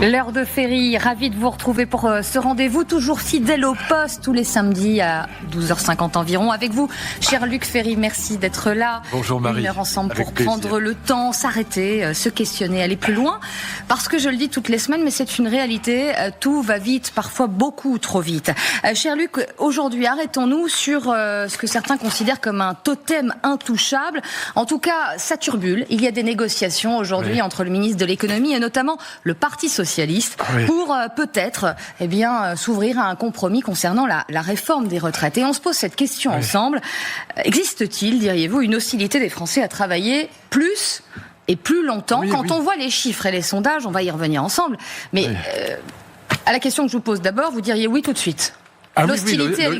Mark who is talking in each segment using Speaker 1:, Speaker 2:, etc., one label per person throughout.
Speaker 1: L'heure de Ferry, ravi de vous retrouver pour ce rendez-vous toujours fidèle au poste tous les samedis à 12h50 environ. Avec vous, cher Luc Ferry, merci d'être là.
Speaker 2: Bonjour Marie.
Speaker 1: Une heure ensemble pour
Speaker 2: Avec
Speaker 1: prendre
Speaker 2: plaisir.
Speaker 1: le temps, s'arrêter, se questionner, aller plus loin. Parce que je le dis toutes les semaines, mais c'est une réalité, tout va vite, parfois beaucoup trop vite. Cher Luc, aujourd'hui, arrêtons-nous sur ce que certains considèrent comme un totem intouchable. En tout cas, ça turbule. Il y a des négociations aujourd'hui entre le ministre de l'économie et notamment le Parti socialiste pour peut-être s'ouvrir à un compromis concernant la réforme des retraites. Et on se pose cette question ensemble. Existe-t-il, diriez-vous, une hostilité des Français à travailler plus et plus longtemps? Quand on voit les chiffres et les sondages, on va y revenir ensemble. Mais à la question que je vous pose d'abord, vous diriez oui tout de suite.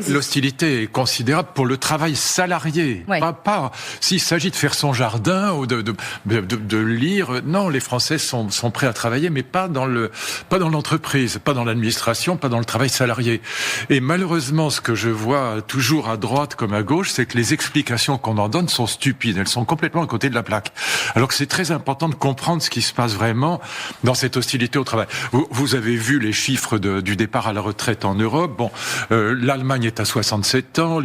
Speaker 2: L'hostilité est considérable pour le travail salarié. Pas s'il s'agit de faire son jardin ou de lire. Non, les Français sont prêts à travailler, mais pas dans l'entreprise, pas dans l'administration, pas dans le travail salarié. Et malheureusement, ce que je vois toujours à droite comme à gauche, c'est que les explications qu'on en donne sont stupides. Elles sont complètement à côté de la plaque. Alors que c'est très important de comprendre ce qui se passe vraiment dans cette hostilité au travail. Vous avez vu les chiffres du départ à la retraite en Europe. Bon. L'Allemagne est à 67 ans,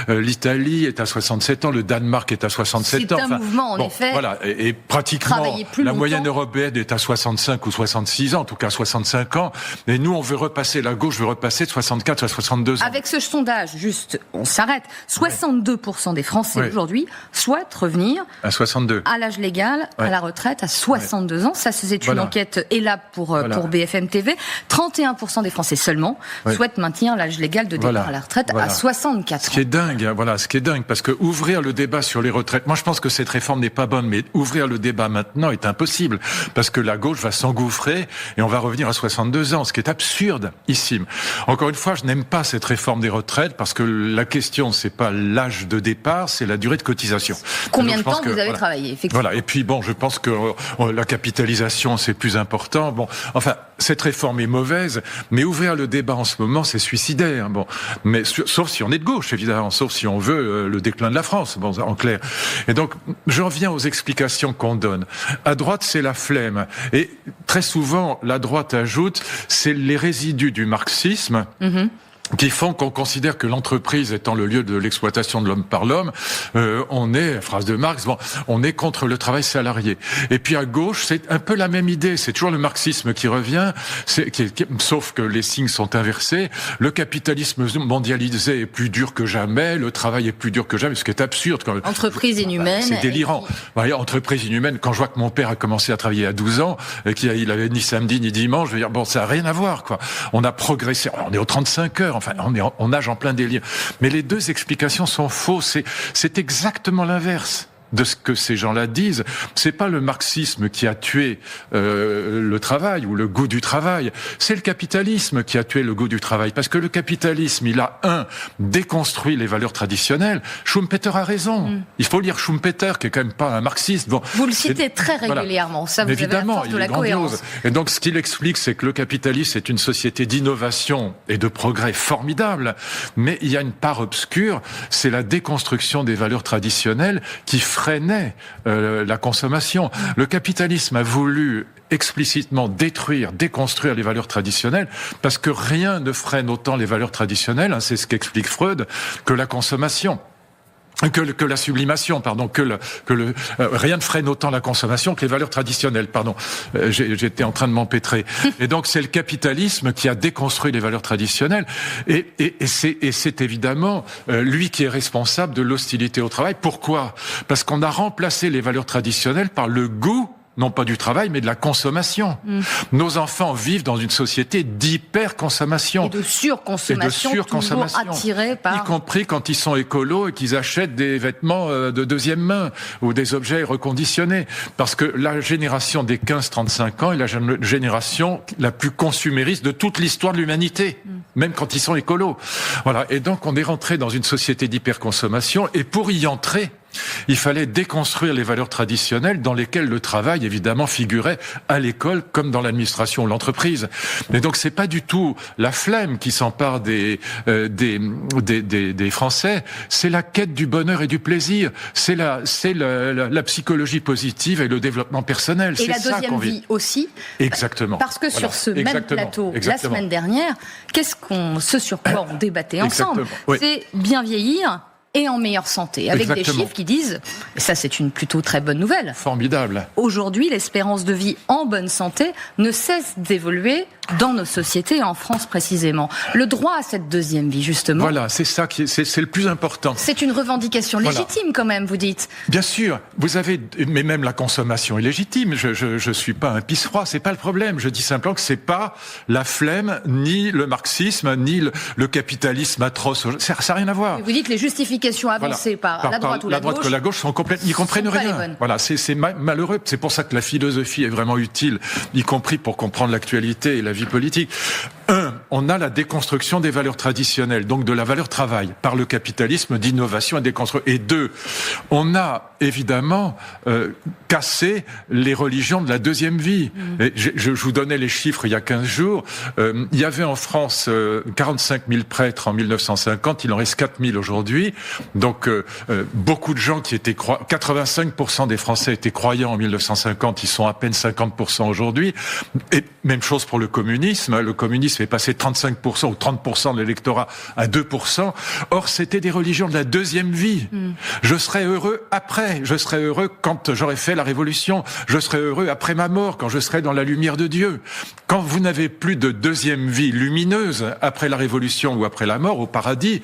Speaker 2: l'Italie est à 67 ans, le Danemark est à 67 ans.
Speaker 1: C'est un mouvement, en effet.
Speaker 2: Voilà, et pratiquement, la moyenne européenne est à 65 ou 66 ans, en tout cas 65 ans. Et nous, la gauche veut repasser de 64 à 62 ans.
Speaker 1: Avec ce sondage, juste, on s'arrête. 62% des Français aujourd'hui souhaitent revenir
Speaker 2: à 62.
Speaker 1: À l'âge légal, à la retraite, à 62 ans. Ça, c'est une enquête ELAB pour BFM TV. 31% des Français seulement souhaitent maintenir l'âge légal de départ à la retraite à 64 ans.
Speaker 2: Ce qui est dingue, parce que ouvrir le débat sur les retraites, moi je pense que cette réforme n'est pas bonne, mais ouvrir le débat maintenant est impossible, parce que la gauche va s'engouffrer et on va revenir à 62 ans, ce qui est absurdissime. Encore une fois, je n'aime pas cette réforme des retraites, parce que la question, c'est pas l'âge de départ, c'est la durée de cotisation.
Speaker 1: Combien de temps vous avez travaillé, effectivement.
Speaker 2: Voilà, et puis je pense que la capitalisation, c'est plus important. Cette réforme est mauvaise, mais ouvrir le débat en ce moment, c'est suicidaire. Mais sauf si on est de gauche, évidemment, sauf si on veut le déclin de la France, en clair. Et donc, je reviens aux explications qu'on donne. À droite, c'est la flemme. Et très souvent, la droite ajoute, c'est les résidus du marxisme. Qui font qu'on considère que l'entreprise étant le lieu de l'exploitation de l'homme par l'homme, on est, phrase de Marx, on est contre le travail salarié. Et puis à gauche, c'est un peu la même idée, c'est toujours le marxisme qui revient, sauf que les signes sont inversés. Le capitalisme mondialisé est plus dur que jamais, le travail est plus dur que jamais, ce qui est absurde.
Speaker 1: Entreprise inhumaine.
Speaker 2: C'est délirant. Entreprise inhumaine, quand je vois que mon père a commencé à travailler à 12 ans, et qu'il avait ni samedi ni dimanche, je veux dire, ça n'a rien à voir, quoi. On a progressé, on est aux 35 heures, on nage en plein délire. Mais les deux explications sont fausses. C'est exactement l'inverse de ce que ces gens-là disent. C'est pas le marxisme qui a tué le travail ou le goût du travail. C'est le capitalisme qui a tué le goût du travail. Parce que le capitalisme, il a déconstruit les valeurs traditionnelles. Schumpeter a raison. Il faut lire Schumpeter, qui est quand même pas un marxiste.
Speaker 1: Vous le citez très régulièrement. Ça, vous
Speaker 2: évidemment,
Speaker 1: avez la force de la cohérence.
Speaker 2: Et donc, ce qu'il explique, c'est que le capitalisme est une société d'innovation et de progrès formidable. Mais il y a une part obscure, c'est la déconstruction des valeurs traditionnelles qui freinait la consommation. Le capitalisme a voulu explicitement déconstruire les valeurs traditionnelles, parce que rien ne freine autant les valeurs traditionnelles, c'est ce qu'explique Freud, que la consommation. Que la sublimation, rien ne freine autant la consommation que les valeurs traditionnelles, j'étais en train de m'empêtrer. Et donc c'est le capitalisme qui a déconstruit les valeurs traditionnelles, et c'est évidemment lui qui est responsable de l'hostilité au travail. Pourquoi ? Parce qu'on a remplacé les valeurs traditionnelles par le goût, non pas du travail, mais de la consommation. Nos enfants vivent dans une société d'hyper-consommation.
Speaker 1: Et de surconsommation, toujours attirés par...
Speaker 2: Y compris quand ils sont écolos et qu'ils achètent des vêtements de deuxième main ou des objets reconditionnés. Parce que la génération des 15-35 ans est la génération la plus consumériste de toute l'histoire de l'humanité. Même quand ils sont écolos. Voilà. Et donc, on est rentré dans une société d'hyper-consommation, et pour y entrer, Il fallait déconstruire les valeurs traditionnelles dans lesquelles le travail, évidemment, figurait à l'école comme dans l'administration ou l'entreprise. Mais donc, c'est pas du tout la flemme qui s'empare des Français. C'est la quête du bonheur et du plaisir. C'est la psychologie positive et le développement personnel.
Speaker 1: Et la deuxième vie aussi.
Speaker 2: Exactement.
Speaker 1: Parce que sur ce même plateau, la semaine dernière, ce sur quoi on débattait ensemble, c'est bien vieillir et en meilleure santé, avec des chiffres qui disent, et ça c'est une plutôt très bonne nouvelle.
Speaker 2: Formidable.
Speaker 1: Aujourd'hui, l'espérance de vie en bonne santé ne cesse d'évoluer dans nos sociétés, en France précisément. Le droit à cette deuxième vie, justement.
Speaker 2: Voilà, c'est ça c'est le plus important.
Speaker 1: C'est une revendication légitime quand même, vous dites. Bien
Speaker 2: sûr, mais même la consommation est légitime. Je suis pas un pisse-froid, c'est pas le problème. Je dis simplement que c'est pas la flemme, ni le marxisme, ni le capitalisme atroce. Ça n'a rien à voir.
Speaker 1: Vous dites les justifications avancées par la droite ou la gauche.
Speaker 2: Que la gauche n'y comprennent rien. Voilà, c'est malheureux. C'est pour ça que la philosophie est vraiment utile, y compris pour comprendre l'actualité et la vie politique. On a la déconstruction des valeurs traditionnelles, donc de la valeur travail, par le capitalisme d'innovation et déconstruction. Et 2, on a évidemment cassé les religions de la deuxième vie. Et je vous donnais les chiffres il y a 15 jours. Il y avait en France 45 000 prêtres en 1950, il en reste 4 000 aujourd'hui. Donc beaucoup de gens qui étaient 85% des Français étaient croyants en 1950, ils sont à peine 50% aujourd'hui. Et même chose pour le communisme. Le communisme est passé de 35% ou 30% de l'électorat à 2%. Or, c'était des religions de la deuxième vie. Je serai heureux après. Je serai heureux quand j'aurai fait la révolution. Je serai heureux après ma mort, quand je serai dans la lumière de Dieu. Quand vous n'avez plus de deuxième vie lumineuse après la révolution ou après la mort, au paradis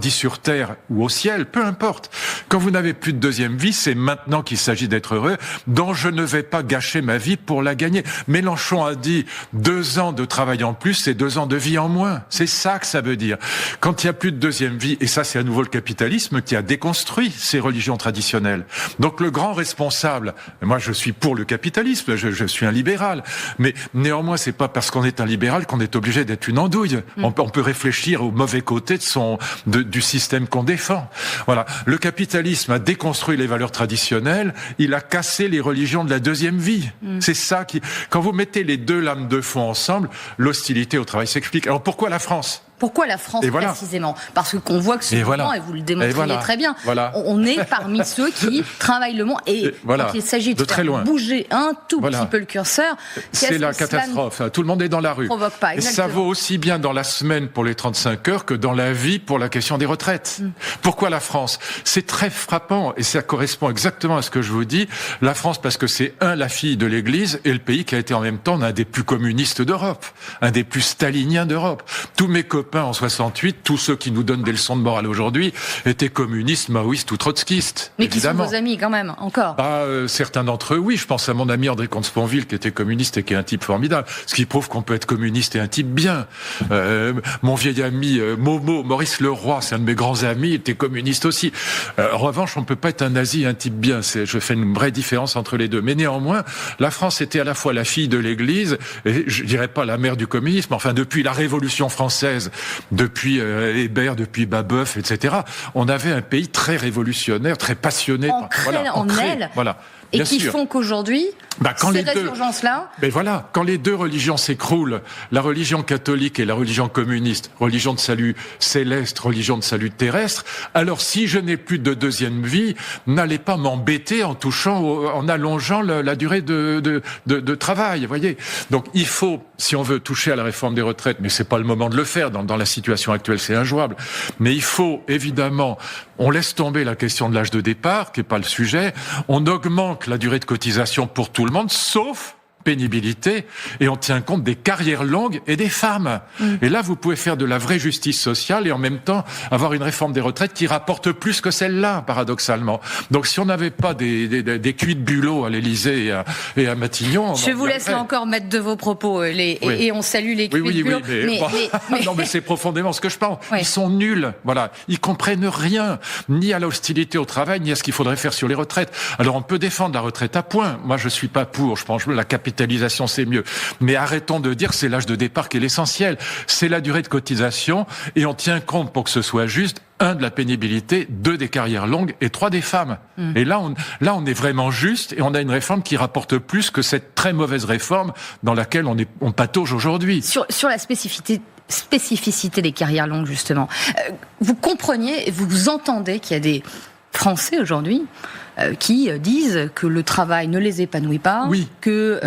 Speaker 2: sur terre ou au ciel, peu importe. Quand vous n'avez plus de deuxième vie, c'est maintenant qu'il s'agit d'être heureux, dont je ne vais pas gâcher ma vie pour la gagner. Mélenchon a dit 2 ans de travail en plus, c'est 2 ans de vie en moins. C'est ça que ça veut dire. Quand il n'y a plus de deuxième vie, et ça c'est à nouveau le capitalisme qui a déconstruit ces religions traditionnelles. Donc le grand responsable, moi je suis pour le capitalisme, je suis un libéral, mais néanmoins c'est pas parce qu'on est un libéral qu'on est obligé d'être une andouille. On peut réfléchir au mauvais côté du système qu'on défend. Voilà. Le capitalisme a déconstruit les valeurs traditionnelles, il a cassé les religions de la deuxième vie. C'est ça quand vous mettez les deux lames de fond ensemble, l'hostilité au travail s'explique. Alors pourquoi la France ?
Speaker 1: Pourquoi la France précisément ? Parce qu'on voit que souvent, et vous le démontriez très bien, on est parmi ceux qui travaillent le moins. Et quand il s'agit de faire bouger un tout petit peu le curseur,
Speaker 2: c'est la catastrophe. Tout le monde est dans la rue.
Speaker 1: Provoque pas,
Speaker 2: et ça vaut aussi bien dans la semaine pour les 35 heures que dans la vie pour la question des retraites. Pourquoi la France ? C'est très frappant et ça correspond exactement à ce que je vous dis. La France parce que c'est la fille de l'Église et le pays qui a été en même temps l'un des plus communistes d'Europe, un des plus staliniens d'Europe. Tous mes copains en 68, tous ceux qui nous donnent des leçons de morale aujourd'hui, étaient communistes, maoïstes ou trotskistes.
Speaker 1: Mais
Speaker 2: évidemment.
Speaker 1: Qui sont vos amis quand même, encore.
Speaker 2: Certains d'entre eux, oui. Je pense à mon ami André Comte-Sponville, qui était communiste et qui est un type formidable. Ce qui prouve qu'on peut être communiste et un type bien. Mon vieil ami Maurice Leroy, c'est un de mes grands amis, était communiste aussi. En revanche, on ne peut pas être un nazi et un type bien. Je fais une vraie différence entre les deux. Mais néanmoins, la France était à la fois la fille de l'Église, et je dirais pas la mère du communisme, enfin depuis la Révolution française, depuis Hébert, depuis Babeuf, etc. On avait un pays très révolutionnaire, très passionné.
Speaker 1: Ancré en elle. Et qui font qu'aujourd'hui, ces résurgences-là...
Speaker 2: quand les deux religions s'écroulent, la religion catholique et la religion communiste, religion de salut céleste, religion de salut terrestre, alors si je n'ai plus de deuxième vie, n'allez pas m'embêter en allongeant la durée de travail, voyez. Donc il faut, si on veut toucher à la réforme des retraites, mais c'est pas le moment de le faire, dans la situation actuelle c'est injouable, mais il faut évidemment, on laisse tomber la question de l'âge de départ, qui est pas le sujet, on augmente la durée de cotisation pour tout le monde, sauf pénibilité, et on tient compte des carrières longues et des femmes. Et là, vous pouvez faire de la vraie justice sociale et en même temps avoir une réforme des retraites qui rapporte plus que celle-là, paradoxalement. Donc, si on n'avait pas des cuits de bulot à l'Élysée et à Matignon...
Speaker 1: Je vous laisse là encore mettre de vos propos, et on salue les cuits de bulot.
Speaker 2: Non, mais c'est profondément ce que je pense. Ils sont nuls, voilà. Ils comprennent rien, ni à l'hostilité au travail, ni à ce qu'il faudrait faire sur les retraites. Alors, on peut défendre la retraite à point. Moi, je suis pas pour. Je pense que la capitalisation, c'est mieux. Mais arrêtons de dire que c'est l'âge de départ qui est l'essentiel. C'est la durée de cotisation et on tient compte pour que ce soit juste 1 de la pénibilité, 2 des carrières longues et 3 des femmes. Et là, on est vraiment juste et on a une réforme qui rapporte plus que cette très mauvaise réforme dans laquelle on patauge aujourd'hui.
Speaker 1: Sur la spécificité des carrières longues, justement, vous compreniez et vous entendez qu'il y a des Français aujourd'hui qui disent que le travail ne les épanouit pas, que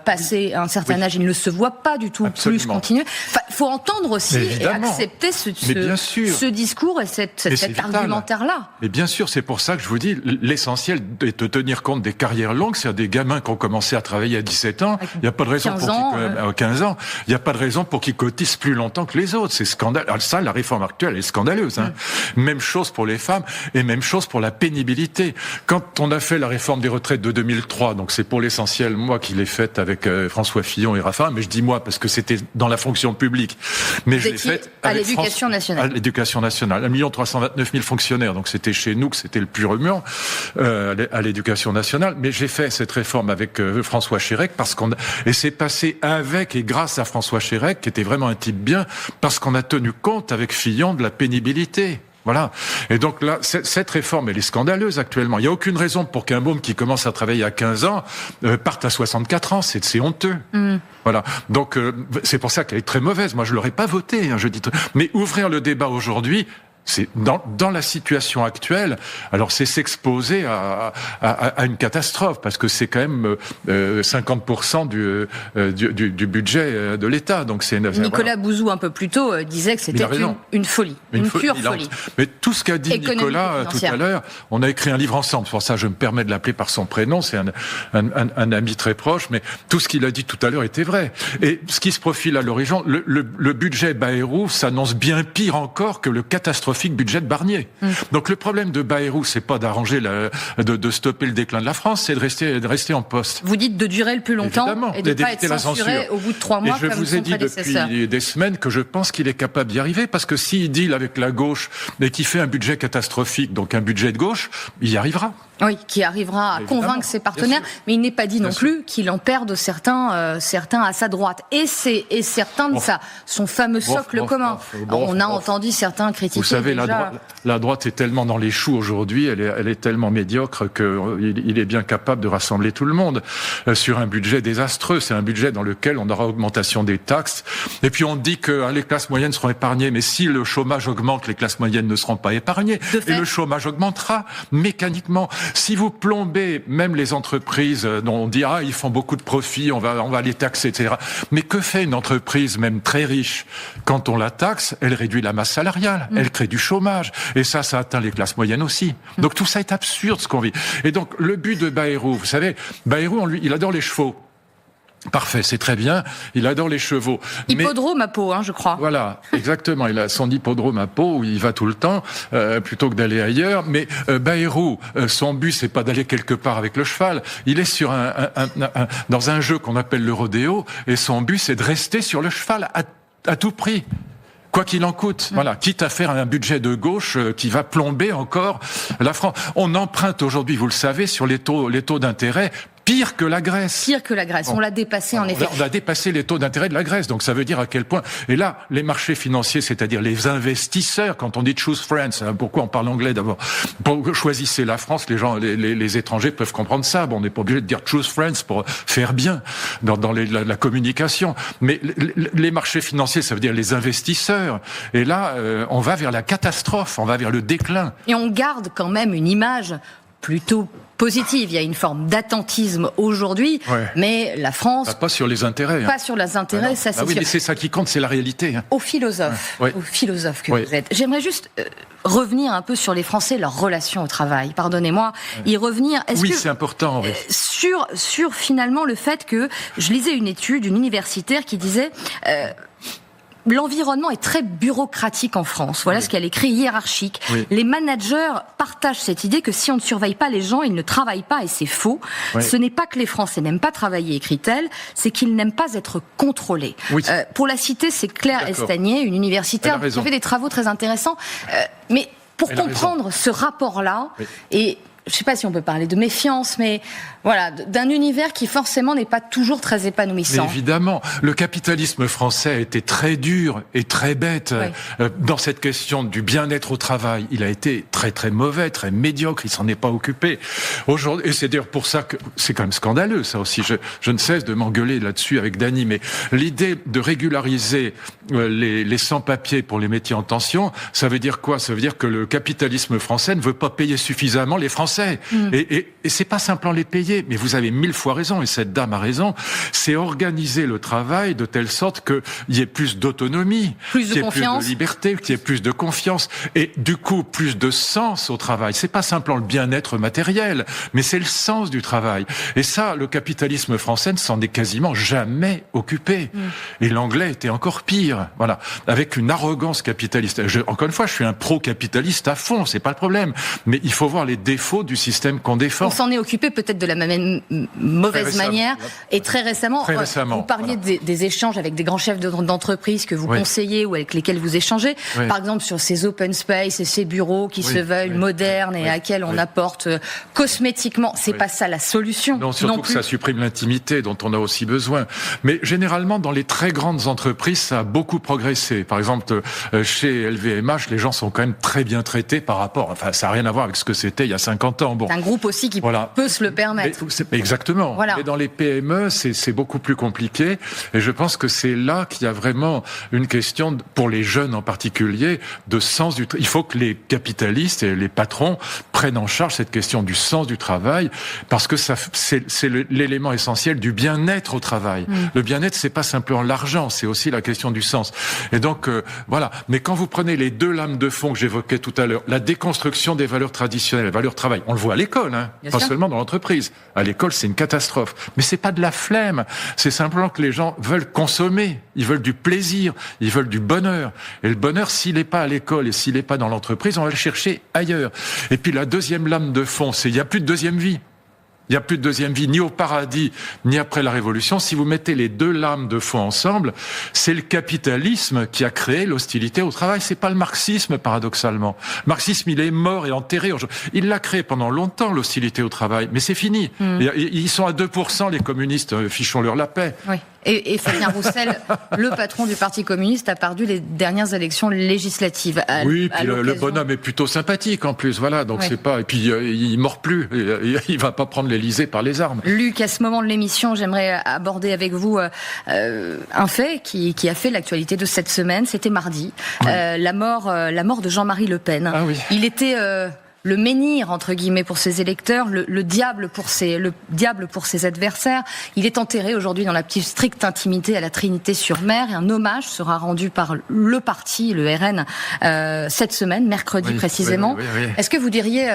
Speaker 1: passé un certain âge, ils ne se voient pas du tout plus continuer. Il faut entendre aussi et accepter ce discours et cet argumentaire-là.
Speaker 2: Mais bien sûr, c'est pour ça que je vous dis, l'essentiel est de tenir compte des carrières longues. C'est des gamins qui ont commencé à travailler à 17 ans. Il n'y a pas de raison pour 15 ans. Il n'y a pas de raison pour qu'ils cotisent plus longtemps que les autres. C'est scandaleux. Alors ça, la réforme actuelle est scandaleuse. Même chose pour les femmes et même chose pour la pénibilité. Quand on a fait la réforme des retraites de 2003, donc c'est pour l'essentiel moi qui l'ai faite avec François Fillon et Raffarin, mais je dis moi parce que c'était dans la fonction publique. Mais je l'ai faite
Speaker 1: à l'Éducation nationale.
Speaker 2: À l'Éducation nationale, 1 329 000 fonctionnaires, donc c'était chez nous que c'était le plus remuant à l'Éducation nationale. Mais j'ai fait cette réforme avec François Chérec et c'est passé avec et grâce à François Chérec, qui était vraiment un type bien, parce qu'on a tenu compte avec Fillon de la pénibilité. Voilà. Et donc là, cette réforme, elle est scandaleuse actuellement. Il n'y a aucune raison pour qu'un môme qui commence à travailler à 15 ans parte à 64 ans. C'est honteux. Voilà. Donc c'est pour ça qu'elle est très mauvaise. Moi, je l'aurais pas votée. Je dis. Mais ouvrir le débat aujourd'hui, c'est dans la situation actuelle. Alors c'est s'exposer à une catastrophe parce que c'est quand même 50% du budget de l'État. Donc c'est
Speaker 1: Nicolas Bouzou un peu plus tôt disait que c'était une folie, une pure folie.
Speaker 2: Mais tout ce qu'a dit Nicolas tout à l'heure, on a écrit un livre ensemble. C'est pour ça je me permets de l'appeler par son prénom. C'est un ami très proche. Mais tout ce qu'il a dit tout à l'heure était vrai. Et ce qui se profile à l'horizon, le budget Bayrou s'annonce bien pire encore que le catastrophique budget de Barnier. Donc le problème de Bayrou, c'est pas d'arranger de stopper le déclin de la France, c'est de rester en poste.
Speaker 1: Vous dites de durer le plus longtemps. Évidemment, et de ne pas être censuré au bout de 3 mois.
Speaker 2: Et je vous ai dit depuis des semaines que je pense qu'il est capable d'y arriver, parce que s'il deal avec la gauche et qu'il fait un budget catastrophique, donc un budget de gauche, il y arrivera.
Speaker 1: Oui, qui arrivera à convaincre ses partenaires, mais il n'est pas dit non plus qu'il en perde certains à sa droite. Et certains de son fameux socle commun. On a entendu certains critiquer.
Speaker 2: Vous savez, la droite est tellement dans les choux aujourd'hui, elle est tellement médiocre qu'il est bien capable de rassembler tout le monde sur un budget désastreux. C'est un budget dans lequel on aura augmentation des taxes. Et puis on dit que les classes moyennes seront épargnées, mais si le chômage augmente, les classes moyennes ne seront pas épargnées. Et le chômage augmentera mécaniquement. Si vous plombez même les entreprises dont on dit ils font beaucoup de profits, on va les taxer, etc. Mais que fait une entreprise même très riche quand on la taxe? Elle réduit la masse salariale, elle crée du chômage, et ça atteint les classes moyennes aussi. Donc tout ça est absurde ce qu'on vit. Et donc le but de Bayrou, vous savez, Bayrou, il adore les chevaux. Parfait, c'est très bien. Il adore les chevaux.
Speaker 1: Hippodrome à Pau, je crois.
Speaker 2: Voilà, exactement. Il a son hippodrome à Pau où il va tout le temps, plutôt que d'aller ailleurs. Mais Bayrou, son but, c'est pas d'aller quelque part avec le cheval. Il est dans un jeu qu'on appelle le rodéo, et son but, c'est de rester sur le cheval à tout prix. Quoi qu'il en coûte, voilà, quitte à faire un budget de gauche qui va plomber encore la France. On emprunte aujourd'hui, vous le savez, sur les taux d'intérêt. Pire que la Grèce.
Speaker 1: Pire que la Grèce. On l'a dépassé, en effet.
Speaker 2: On a dépassé les taux d'intérêt de la Grèce. Donc ça veut dire à quel point. Et là, les marchés financiers, c'est-à-dire les investisseurs, quand on dit choose France, pourquoi on parle anglais d'abord? Choisissez la France, les étrangers peuvent comprendre ça. Bon, on n'est pas obligé de dire choose France pour faire bien dans la communication. Mais les marchés financiers, ça veut dire les investisseurs. Et là, on va vers la catastrophe, on va vers le déclin.
Speaker 1: Et on garde quand même une image plutôt positive. Il y a une forme d'attentisme aujourd'hui, mais la France...
Speaker 2: Pas sur les intérêts.
Speaker 1: Pas sur les intérêts, ça c'est sûr.
Speaker 2: Mais c'est ça qui compte, c'est la réalité.
Speaker 1: Aux philosophes que vous êtes. J'aimerais juste revenir un peu sur les Français, leur relation au travail. Pardonnez-moi, y revenir.
Speaker 2: C'est important.
Speaker 1: Sur finalement le fait que, je lisais une étude, une universitaire qui disait... l'environnement est très bureaucratique en France. Voilà ce qu'elle écrit, hiérarchique. Les managers partagent cette idée que si on ne surveille pas les gens, ils ne travaillent pas, et c'est faux. Ce n'est pas que les Français n'aiment pas travailler, écrit-elle, c'est qu'ils n'aiment pas être contrôlés. Pour la citer, c'est Claire Estagnier, une universitaire qui a fait des travaux très intéressants. Mais pour comprendre ce rapport-là, et je sais pas si on peut parler de méfiance, mais voilà, d'un univers qui forcément n'est pas toujours très épanouissant.
Speaker 2: Mais évidemment, le capitalisme français a été très dur et très bête dans cette question du bien-être au travail. Il a été très très mauvais, très médiocre, il s'en est pas occupé. Aujourd'hui, et c'est d'ailleurs pour ça que c'est quand même scandaleux, ça aussi. Je ne cesse de m'engueuler là-dessus avec Dany, mais l'idée de régulariser les sans-papiers pour les métiers en tension, ça veut dire quoi? Ça veut dire que le capitalisme français ne veut pas payer suffisamment les Français. Et c'est pas simplement les payer, mais vous avez 1000 fois raison, et cette dame a raison, c'est organiser le travail de telle sorte qu'il y ait plus d'autonomie,
Speaker 1: plus de
Speaker 2: qu'il y ait
Speaker 1: confiance,
Speaker 2: plus de liberté, qu'il y ait plus de confiance, et du coup plus de sens au travail. C'est pas simplement le bien-être matériel, mais c'est le sens du travail. Et ça, le capitalisme français ne s'en est quasiment jamais occupé. Et l'anglais était encore pire, voilà, avec une arrogance capitaliste. Encore une fois, je suis un pro-capitaliste à fond, c'est pas le problème, mais il faut voir les défauts du système qu'on défend.
Speaker 1: On s'en est occupé peut-être de la même mauvaise manière, et très récemment, vous parliez des échanges avec des grands chefs d'entreprise que vous conseillez ou avec lesquels vous échangez, par exemple sur ces open space et ces bureaux qui se veulent modernes et à laquelle on apporte cosmétiquement, c'est pas ça la solution.
Speaker 2: Non, surtout que ça supprime l'intimité dont on a aussi besoin. Mais généralement, dans les très grandes entreprises, ça a beaucoup progressé. Par exemple, chez LVMH, les gens sont quand même très bien traités par rapport, enfin, ça n'a rien à voir avec ce que c'était il y a 50 ans. Bon.
Speaker 1: C'est un groupe aussi qui peut se le permettre.
Speaker 2: Exactement. Voilà. Mais dans les PME, c'est beaucoup plus compliqué. Et je pense que c'est là qu'il y a vraiment une question, pour les jeunes en particulier, de sens du travail. Il faut que les capitalistes et les patrons prennent en charge cette question du sens du travail, parce que c'est l'élément essentiel du bien-être au travail. Le bien-être, c'est pas simplement l'argent, c'est aussi la question du sens. Et donc, voilà. Mais quand vous prenez les deux lames de fond que j'évoquais tout à l'heure, la déconstruction des valeurs traditionnelles, les valeurs travail, on le voit à l'école, pas seulement dans l'entreprise. À l'école, c'est une catastrophe. Mais c'est pas de la flemme. C'est simplement que les gens veulent consommer. Ils veulent du plaisir. Ils veulent du bonheur. Et le bonheur, s'il n'est pas à l'école et s'il n'est pas dans l'entreprise, on va le chercher ailleurs. Et puis la deuxième lame de fond, c'est il n'y a plus de deuxième vie. Il n'y a plus de deuxième vie, ni au paradis, ni après la Révolution. Si vous mettez les deux lames de fond ensemble, c'est le capitalisme qui a créé l'hostilité au travail. C'est pas le marxisme, paradoxalement. Le marxisme, il est mort et enterré. Il l'a créé pendant longtemps, l'hostilité au travail. Mais c'est fini. Ils sont à 2%, les communistes. Fichons-leur la paix.
Speaker 1: Oui. Et Fabien Roussel, le patron du Parti communiste, a perdu les dernières élections législatives.
Speaker 2: Oui, puis le bonhomme est plutôt sympathique en plus, voilà. Donc c'est pas. Et puis il mord plus. Il va pas prendre l'Élysée par les armes.
Speaker 1: Luc, à ce moment de l'émission, j'aimerais aborder avec vous un fait qui a fait l'actualité de cette semaine. C'était mardi, la mort de Jean-Marie Le Pen.
Speaker 2: Ah oui.
Speaker 1: Il était le menhir, entre guillemets, pour ses électeurs, le diable pour ses adversaires. Il est enterré aujourd'hui dans la plus stricte intimité à la Trinité-sur-Mer, et un hommage sera rendu par le parti, le RN, cette semaine, mercredi précisément. Oui. Est-ce que vous diriez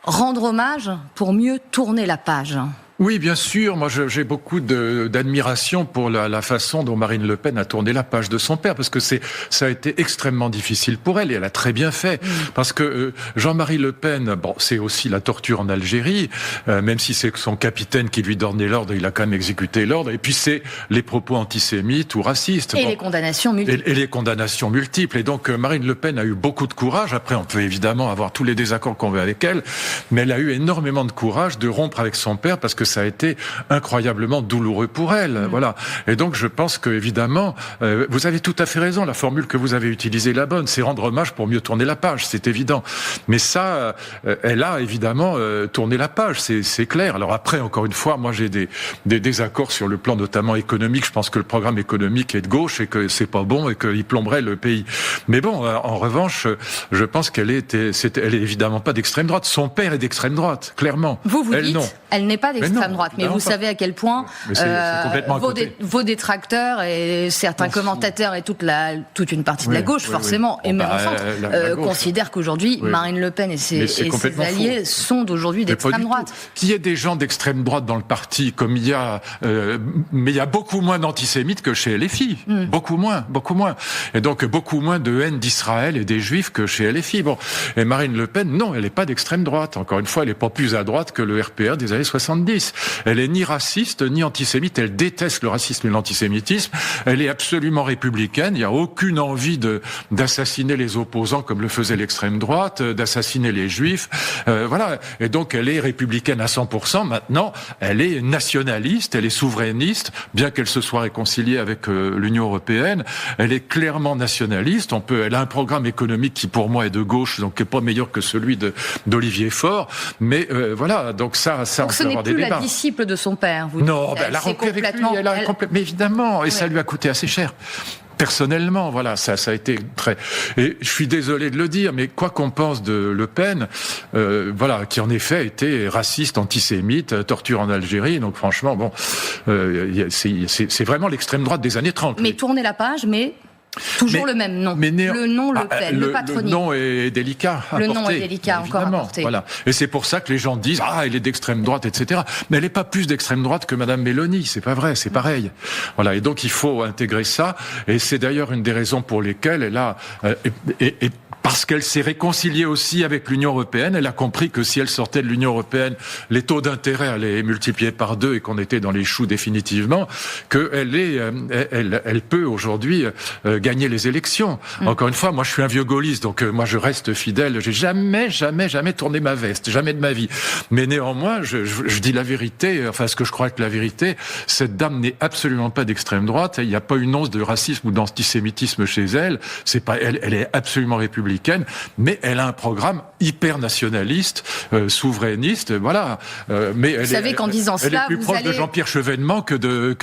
Speaker 1: rendre hommage pour mieux tourner la page ?
Speaker 2: Oui, bien sûr. Moi, j'ai beaucoup d'admiration pour la façon dont Marine Le Pen a tourné la page de son père, parce que ça a été extrêmement difficile pour elle, et elle a très bien fait. Parce que Jean-Marie Le Pen, bon, c'est aussi la torture en Algérie, même si c'est son capitaine qui lui donnait l'ordre, il a quand même exécuté l'ordre. Et puis c'est les propos antisémites ou racistes.
Speaker 1: Et les condamnations multiples.
Speaker 2: Et les condamnations multiples. Et donc Marine Le Pen a eu beaucoup de courage. Après, on peut évidemment avoir tous les désaccords qu'on veut avec elle, mais elle a eu énormément de courage de rompre avec son père, parce que ça a été incroyablement douloureux pour elle. Voilà. Et donc, je pense que, évidemment, vous avez tout à fait raison. La formule que vous avez utilisée est la bonne. C'est rendre hommage pour mieux tourner la page. C'est évident. Mais ça, elle a évidemment tourné la page. C'est clair. Alors après, encore une fois, moi, j'ai des désaccords sur le plan notamment économique. Je pense que le programme économique est de gauche et que c'est pas bon et qu'il plomberait le pays. Mais bon, en revanche, je pense qu'elle est évidemment pas d'extrême droite. Son père est d'extrême droite, clairement.
Speaker 1: Vous
Speaker 2: elle,
Speaker 1: dites,
Speaker 2: non.
Speaker 1: Elle n'est pas d'extrême droite, mais vous savez à quel point vos détracteurs et certains commentateurs et toute une partie de la gauche, forcément, et même en centre, considèrent qu'aujourd'hui, Marine Le Pen et ses alliés sont d'aujourd'hui d'extrême droite.
Speaker 2: Qu'il y ait des gens d'extrême droite dans le parti, comme il y a, mais il y a beaucoup moins d'antisémites que chez LFI, beaucoup moins. Et donc beaucoup moins de haine d'Israël et des Juifs que chez LFI. Bon, et Marine Le Pen, non, elle n'est pas d'extrême droite. Encore une fois, elle n'est pas plus à droite que le RPR des années 70. conservatrice. Elle est ni raciste, ni antisémite. Elle déteste le racisme et l'antisémitisme. Elle est absolument républicaine. Il n'y a aucune envie d'assassiner les opposants comme le faisait l'extrême droite, d'assassiner les juifs. Voilà. Et donc, elle est républicaine à 100%. Maintenant, elle est nationaliste, elle est souverainiste, bien qu'elle se soit réconciliée avec l'Union européenne. Elle est clairement nationaliste. Elle a un programme économique qui, pour moi, est de gauche, donc qui est pas meilleur que celui d'Olivier Faure. Mais voilà. Donc ça,
Speaker 1: donc ce n'est plus la disciple de son père. Vous
Speaker 2: non, elle a rompu avec lui. Mais évidemment, et ça lui a coûté assez cher. Personnellement, voilà, ça a été très... Et je suis désolé de le dire, mais quoi qu'on pense de Le Pen, voilà, qui en effet était raciste, antisémite, torture en Algérie, donc franchement, bon, c'est vraiment l'extrême droite des années 30.
Speaker 1: Mais tournez la page, mais... Toujours le même nom. Le nom Le Pen, le patronyme.
Speaker 2: Le nom est délicat à porter.
Speaker 1: Le nom est délicat encore à porter.
Speaker 2: Voilà. Et c'est pour ça que les gens disent elle est d'extrême droite, etc. Mais elle n'est pas plus d'extrême droite que Madame Mélanie. C'est pas vrai, c'est pareil. Voilà. Et donc il faut intégrer ça. Et c'est d'ailleurs une des raisons pour lesquelles elle a parce qu'elle s'est réconciliée aussi avec l'Union européenne. Elle a compris que si elle sortait de l'Union européenne, les taux d'intérêt allaient multiplier par 2 et qu'on était dans les choux définitivement, elle peut aujourd'hui gagner les élections. Encore une fois, moi je suis un vieux gaulliste, donc moi je reste fidèle. J'ai jamais tourné ma veste, jamais de ma vie. Mais néanmoins, je dis la vérité, enfin ce que je crois être la vérité, cette dame n'est absolument pas d'extrême droite. Il n'y a pas une once de racisme ou d'antisémitisme chez elle. C'est pas elle est absolument républicaine. Mais elle a un programme hyper nationaliste, souverainiste, voilà. Mais
Speaker 1: vous savez qu'en disant cela,
Speaker 2: elle est plus proche de Jean-Pierre Chevènement que de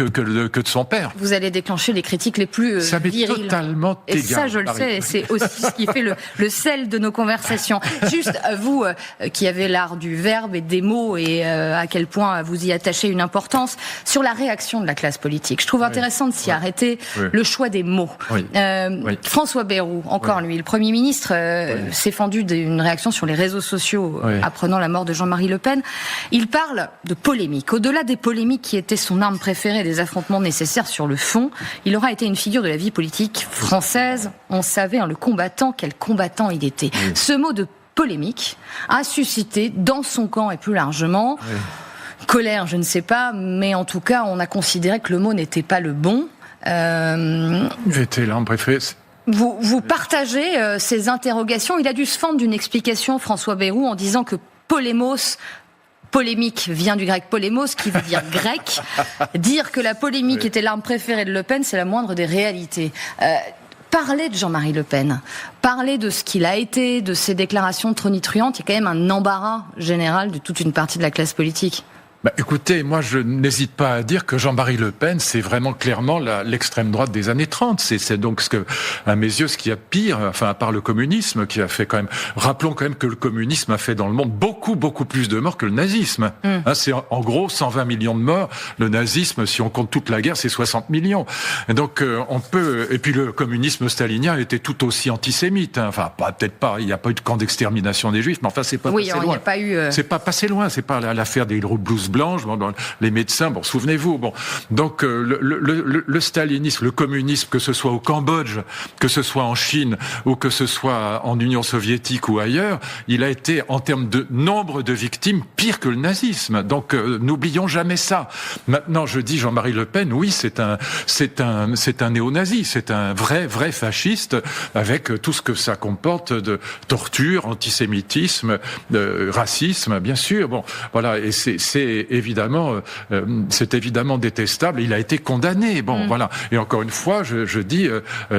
Speaker 2: son père.
Speaker 1: Vous allez déclencher les critiques les plus
Speaker 2: ça m'est
Speaker 1: viriles.
Speaker 2: Totalement égal.
Speaker 1: Et ça, je le sais, c'est aussi ce qui fait le sel de nos conversations. Juste, vous qui avez l'art du verbe et des mots et à quel point vous y attachez une importance, sur la réaction de la classe politique. Je trouve intéressant de s'y arrêter, le choix des mots. François Bayrou, encore lui, le Premier ministre, s'est fendu d'une réaction sur les réseaux sociaux apprenant la mort de Jean-Marie Le Pen. Il parle de polémique. Au-delà des polémiques qui étaient son arme préférée, des affrontements nécessaires sur le fond, il aura été une figure de la vie politique française. On savait, le combattant, quel combattant il était. Ce mot de polémique a suscité, dans son camp et plus largement, colère, je ne sais pas, mais en tout cas, on a considéré que le mot n'était pas le bon.
Speaker 2: Était l'arme préférée.
Speaker 1: Vous partagez ces interrogations. Il a dû se fendre d'une explication, François Bayrou, en disant que polémique vient du grec polémos, qui veut dire grec. Dire que la polémique était l'arme préférée de Le Pen, c'est la moindre des réalités. Parler de Jean-Marie Le Pen, parler de ce qu'il a été, de ses déclarations tonitruantes, il y a quand même un embarras général de toute une partie de la classe politique.
Speaker 2: Écoutez, moi je n'hésite pas à dire que Jean-Marie Le Pen, c'est vraiment clairement l'extrême droite des années 30. C'est donc à mes yeux, ce qu'il y a pire, enfin à part le communisme, qui a fait quand même... Rappelons quand même que le communisme a fait dans le monde beaucoup plus de morts que le nazisme. C'est en gros 120 millions de morts. Le nazisme, si on compte toute la guerre, c'est 60 millions. Et donc on peut... Et puis le communisme stalinien était tout aussi antisémite. Enfin, peut-être pas, il n'y a pas eu de camp d'extermination des juifs, mais enfin c'est pas passé loin.
Speaker 1: Il n'y a pas eu...
Speaker 2: C'est pas passé loin, c'est pas l'affaire des blouses blanches, les médecins, souvenez-vous, donc le stalinisme, le communisme, que ce soit au Cambodge, que ce soit en Chine ou que ce soit en Union soviétique ou ailleurs, il a été en termes de nombre de victimes pire que le nazisme. Donc n'oublions jamais ça. Maintenant, je dis Jean-Marie Le Pen, oui, c'est un néo-nazi, c'est un vrai fasciste avec tout ce que ça comporte de torture, antisémitisme, de racisme, bien sûr. Bon, voilà, et c'est évidemment détestable. Il a été condamné. Voilà. Et encore une fois, je dis,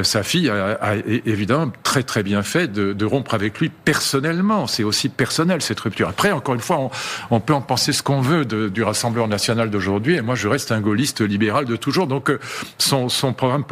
Speaker 2: sa fille a évidemment très bien fait de rompre avec lui personnellement. C'est aussi personnel, cette rupture. Après, encore une fois, on peut en penser ce qu'on veut du Rassemblement national d'aujourd'hui. Et moi, je reste un gaulliste libéral de toujours. Donc, son programme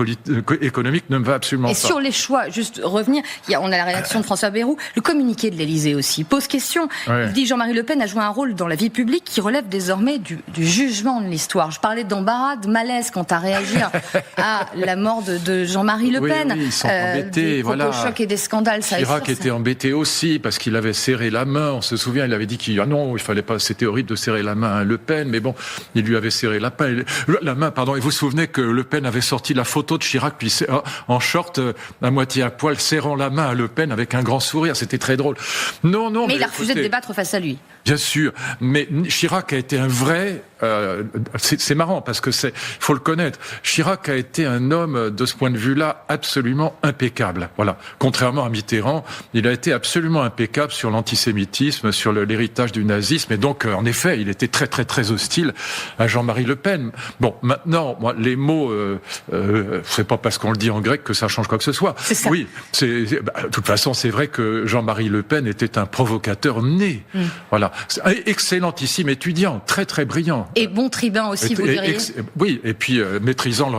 Speaker 2: économique ne me va absolument pas.
Speaker 1: Et sur les choix, juste revenir, on a la réaction de François Bayrou. Le communiqué de l'Élysée aussi pose question. Il dit Jean-Marie Le Pen a joué un rôle dans la vie publique qui relève désormais du jugement de l'histoire. Je parlais d'embarras, de malaise quant à réagir à la mort de Jean-Marie Le Pen.
Speaker 2: Oui, ils sont embêtés,
Speaker 1: des propos chocs et des scandales.
Speaker 2: Chirac était embêté aussi parce qu'il avait serré la main. On se souvient, il avait dit qu'il fallait pas. C'était horrible de serrer la main à Le Pen, mais bon, il lui avait serré la main. Et vous vous souvenez que Le Pen avait sorti la photo de Chirac puis en short, à moitié à poil, serrant la main à Le Pen avec un grand sourire. C'était très drôle. Non.
Speaker 1: Mais il a refusé de débattre face à lui.
Speaker 2: Bien sûr, mais Chirac a été un vrai... c'est marrant parce que faut le connaître. Chirac a été un homme de ce point de vue-là absolument impeccable. Voilà. Contrairement à Mitterrand, il a été absolument impeccable sur l'antisémitisme, sur l'héritage du nazisme, et donc en effet, il était très très très hostile à Jean-Marie Le Pen. Bon, maintenant, moi, les mots, c'est pas parce qu'on le dit en grec que ça change quoi que ce soit.
Speaker 1: C'est ça.
Speaker 2: Oui, de toute façon, c'est vrai que Jean-Marie Le Pen était un provocateur né. Voilà, excellentissime étudiant, très très brillant.
Speaker 1: Et bon tribun aussi, vous diriez.
Speaker 2: Oui, et puis maîtrisant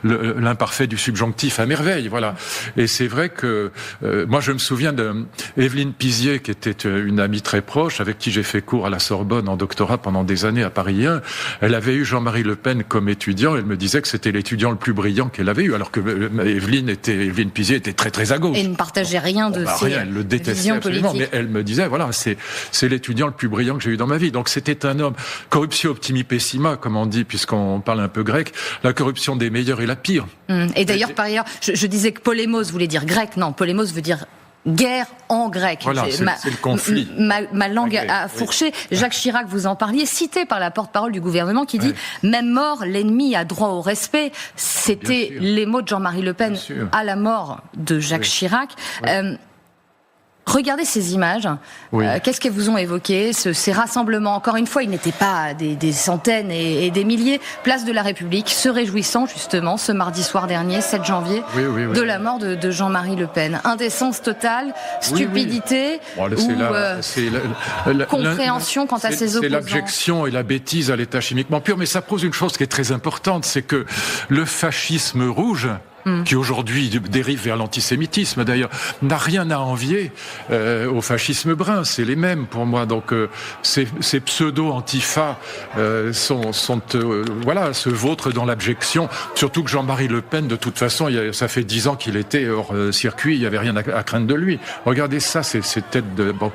Speaker 2: l'imparfait du subjonctif à merveille, voilà. Et c'est vrai que moi je me souviens de Evelyne Pizier, qui était une amie très proche, avec qui j'ai fait cours à la Sorbonne en doctorat pendant des années à Paris 1. Elle avait eu Jean-Marie Le Pen comme étudiant, elle me disait que c'était l'étudiant le plus brillant qu'elle avait eu, alors que Evelyne Pizier était très très à gauche.
Speaker 1: Et ne partageait rien de ses
Speaker 2: elle le détestait absolument,
Speaker 1: politiques.
Speaker 2: mais elle me disait, voilà, c'est l'étudiant le plus brillant que j'ai eu dans ma vie. Donc c'était un homme, corruptio optimi pessima, comme on dit, puisqu'on parle un peu grec, la corruption des meilleurs est la pire.
Speaker 1: Et d'ailleurs, par ailleurs, je disais que polémos voulait dire grec, non, polémos veut dire guerre en grec.
Speaker 2: Voilà, c'est le conflit.
Speaker 1: Ma langue a fourché. Oui. Jacques Chirac, vous en parliez, cité par la porte-parole du gouvernement qui dit « Même mort, l'ennemi a droit au respect ». C'était les mots de Jean-Marie Le Pen à la mort de Jacques Chirac. Regardez ces images. Qu'est-ce qu'elles vous ont évoqué, ces rassemblements? Encore une fois, ils n'étaient pas des centaines et des milliers. Place de la République, se réjouissant justement ce mardi soir dernier, 7 janvier, de la mort de Jean-Marie Le Pen. Indécence totale, stupidité ou compréhension quant à ses opposants.
Speaker 2: C'est l'abjection et la bêtise à l'état chimiquement pur. Mais ça pose une chose qui est très importante, c'est que le fascisme rouge, qui aujourd'hui dérive vers l'antisémitisme d'ailleurs, n'a rien à envier au fascisme brun. C'est les mêmes pour moi. Donc ces pseudo-antifas se vautrent dans l'abjection. Surtout que Jean-Marie Le Pen, de toute façon, ça fait 10 ans qu'il était hors circuit. Il n'y avait rien à craindre de lui. Regardez ça, ces têtes de... Bon,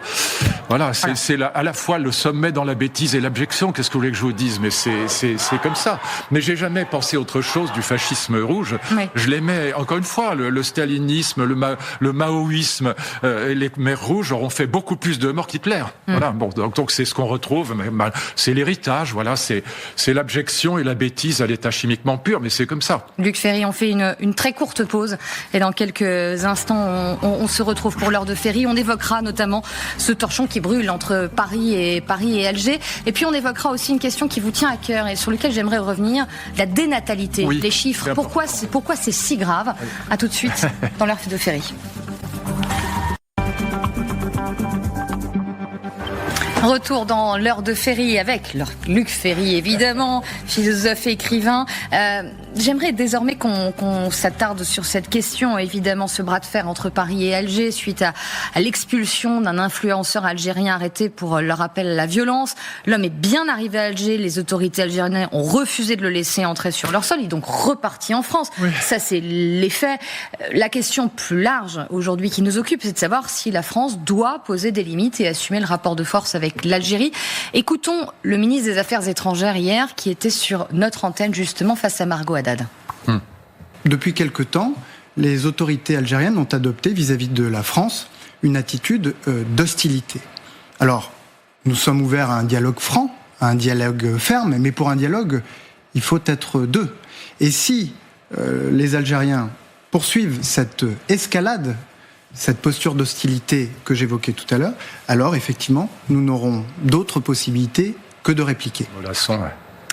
Speaker 2: voilà, c'est à la fois le sommet dans la bêtise et l'abjection. Qu'est-ce que vous voulez que je vous dise? Mais c'est comme ça. Mais j'ai jamais pensé autre chose du fascisme rouge. Je l'aimais. Encore une fois, le stalinisme, le maoïsme et les Khmers rouges auront fait beaucoup plus de morts qu'Hitler. Voilà. Bon, donc c'est ce qu'on retrouve. C'est l'héritage. Voilà, c'est l'abjection et la bêtise à l'état chimiquement pur. Mais c'est comme ça.
Speaker 1: Luc Ferry, on fait une très courte pause et dans quelques instants, on se retrouve pour l'heure de Ferry. On évoquera notamment ce torchon qui brûle entre Paris et Alger. Et puis on évoquera aussi une question qui vous tient à cœur et sur laquelle j'aimerais revenir, la dénatalité, les chiffres. Pourquoi c'est si grave? À tout de suite dans l'heure de Ferry. Retour dans l'heure de Ferry avec Luc Ferry, évidemment, philosophe et écrivain. J'aimerais désormais qu'on s'attarde sur cette question, évidemment, ce bras de fer entre Paris et Alger suite à l'expulsion d'un influenceur algérien arrêté pour leur appel à la violence. L'homme est bien arrivé à Alger, les autorités algériennes ont refusé de le laisser entrer sur leur sol, il est donc reparti en France. Ça, c'est les faits. La question plus large aujourd'hui qui nous occupe, c'est de savoir si la France doit poser des limites et assumer le rapport de force avec l'Algérie. Écoutons le ministre des Affaires étrangères hier, qui était sur notre antenne justement face à Margot Haddad.
Speaker 3: Depuis quelque temps, les autorités algériennes ont adopté vis-à-vis de la France une attitude d'hostilité. Alors, nous sommes ouverts à un dialogue franc, à un dialogue ferme, mais pour un dialogue, il faut être deux. Et si les Algériens poursuivent cette escalade, cette posture d'hostilité que j'évoquais tout à l'heure, alors effectivement, nous n'aurons d'autres possibilités que de répliquer.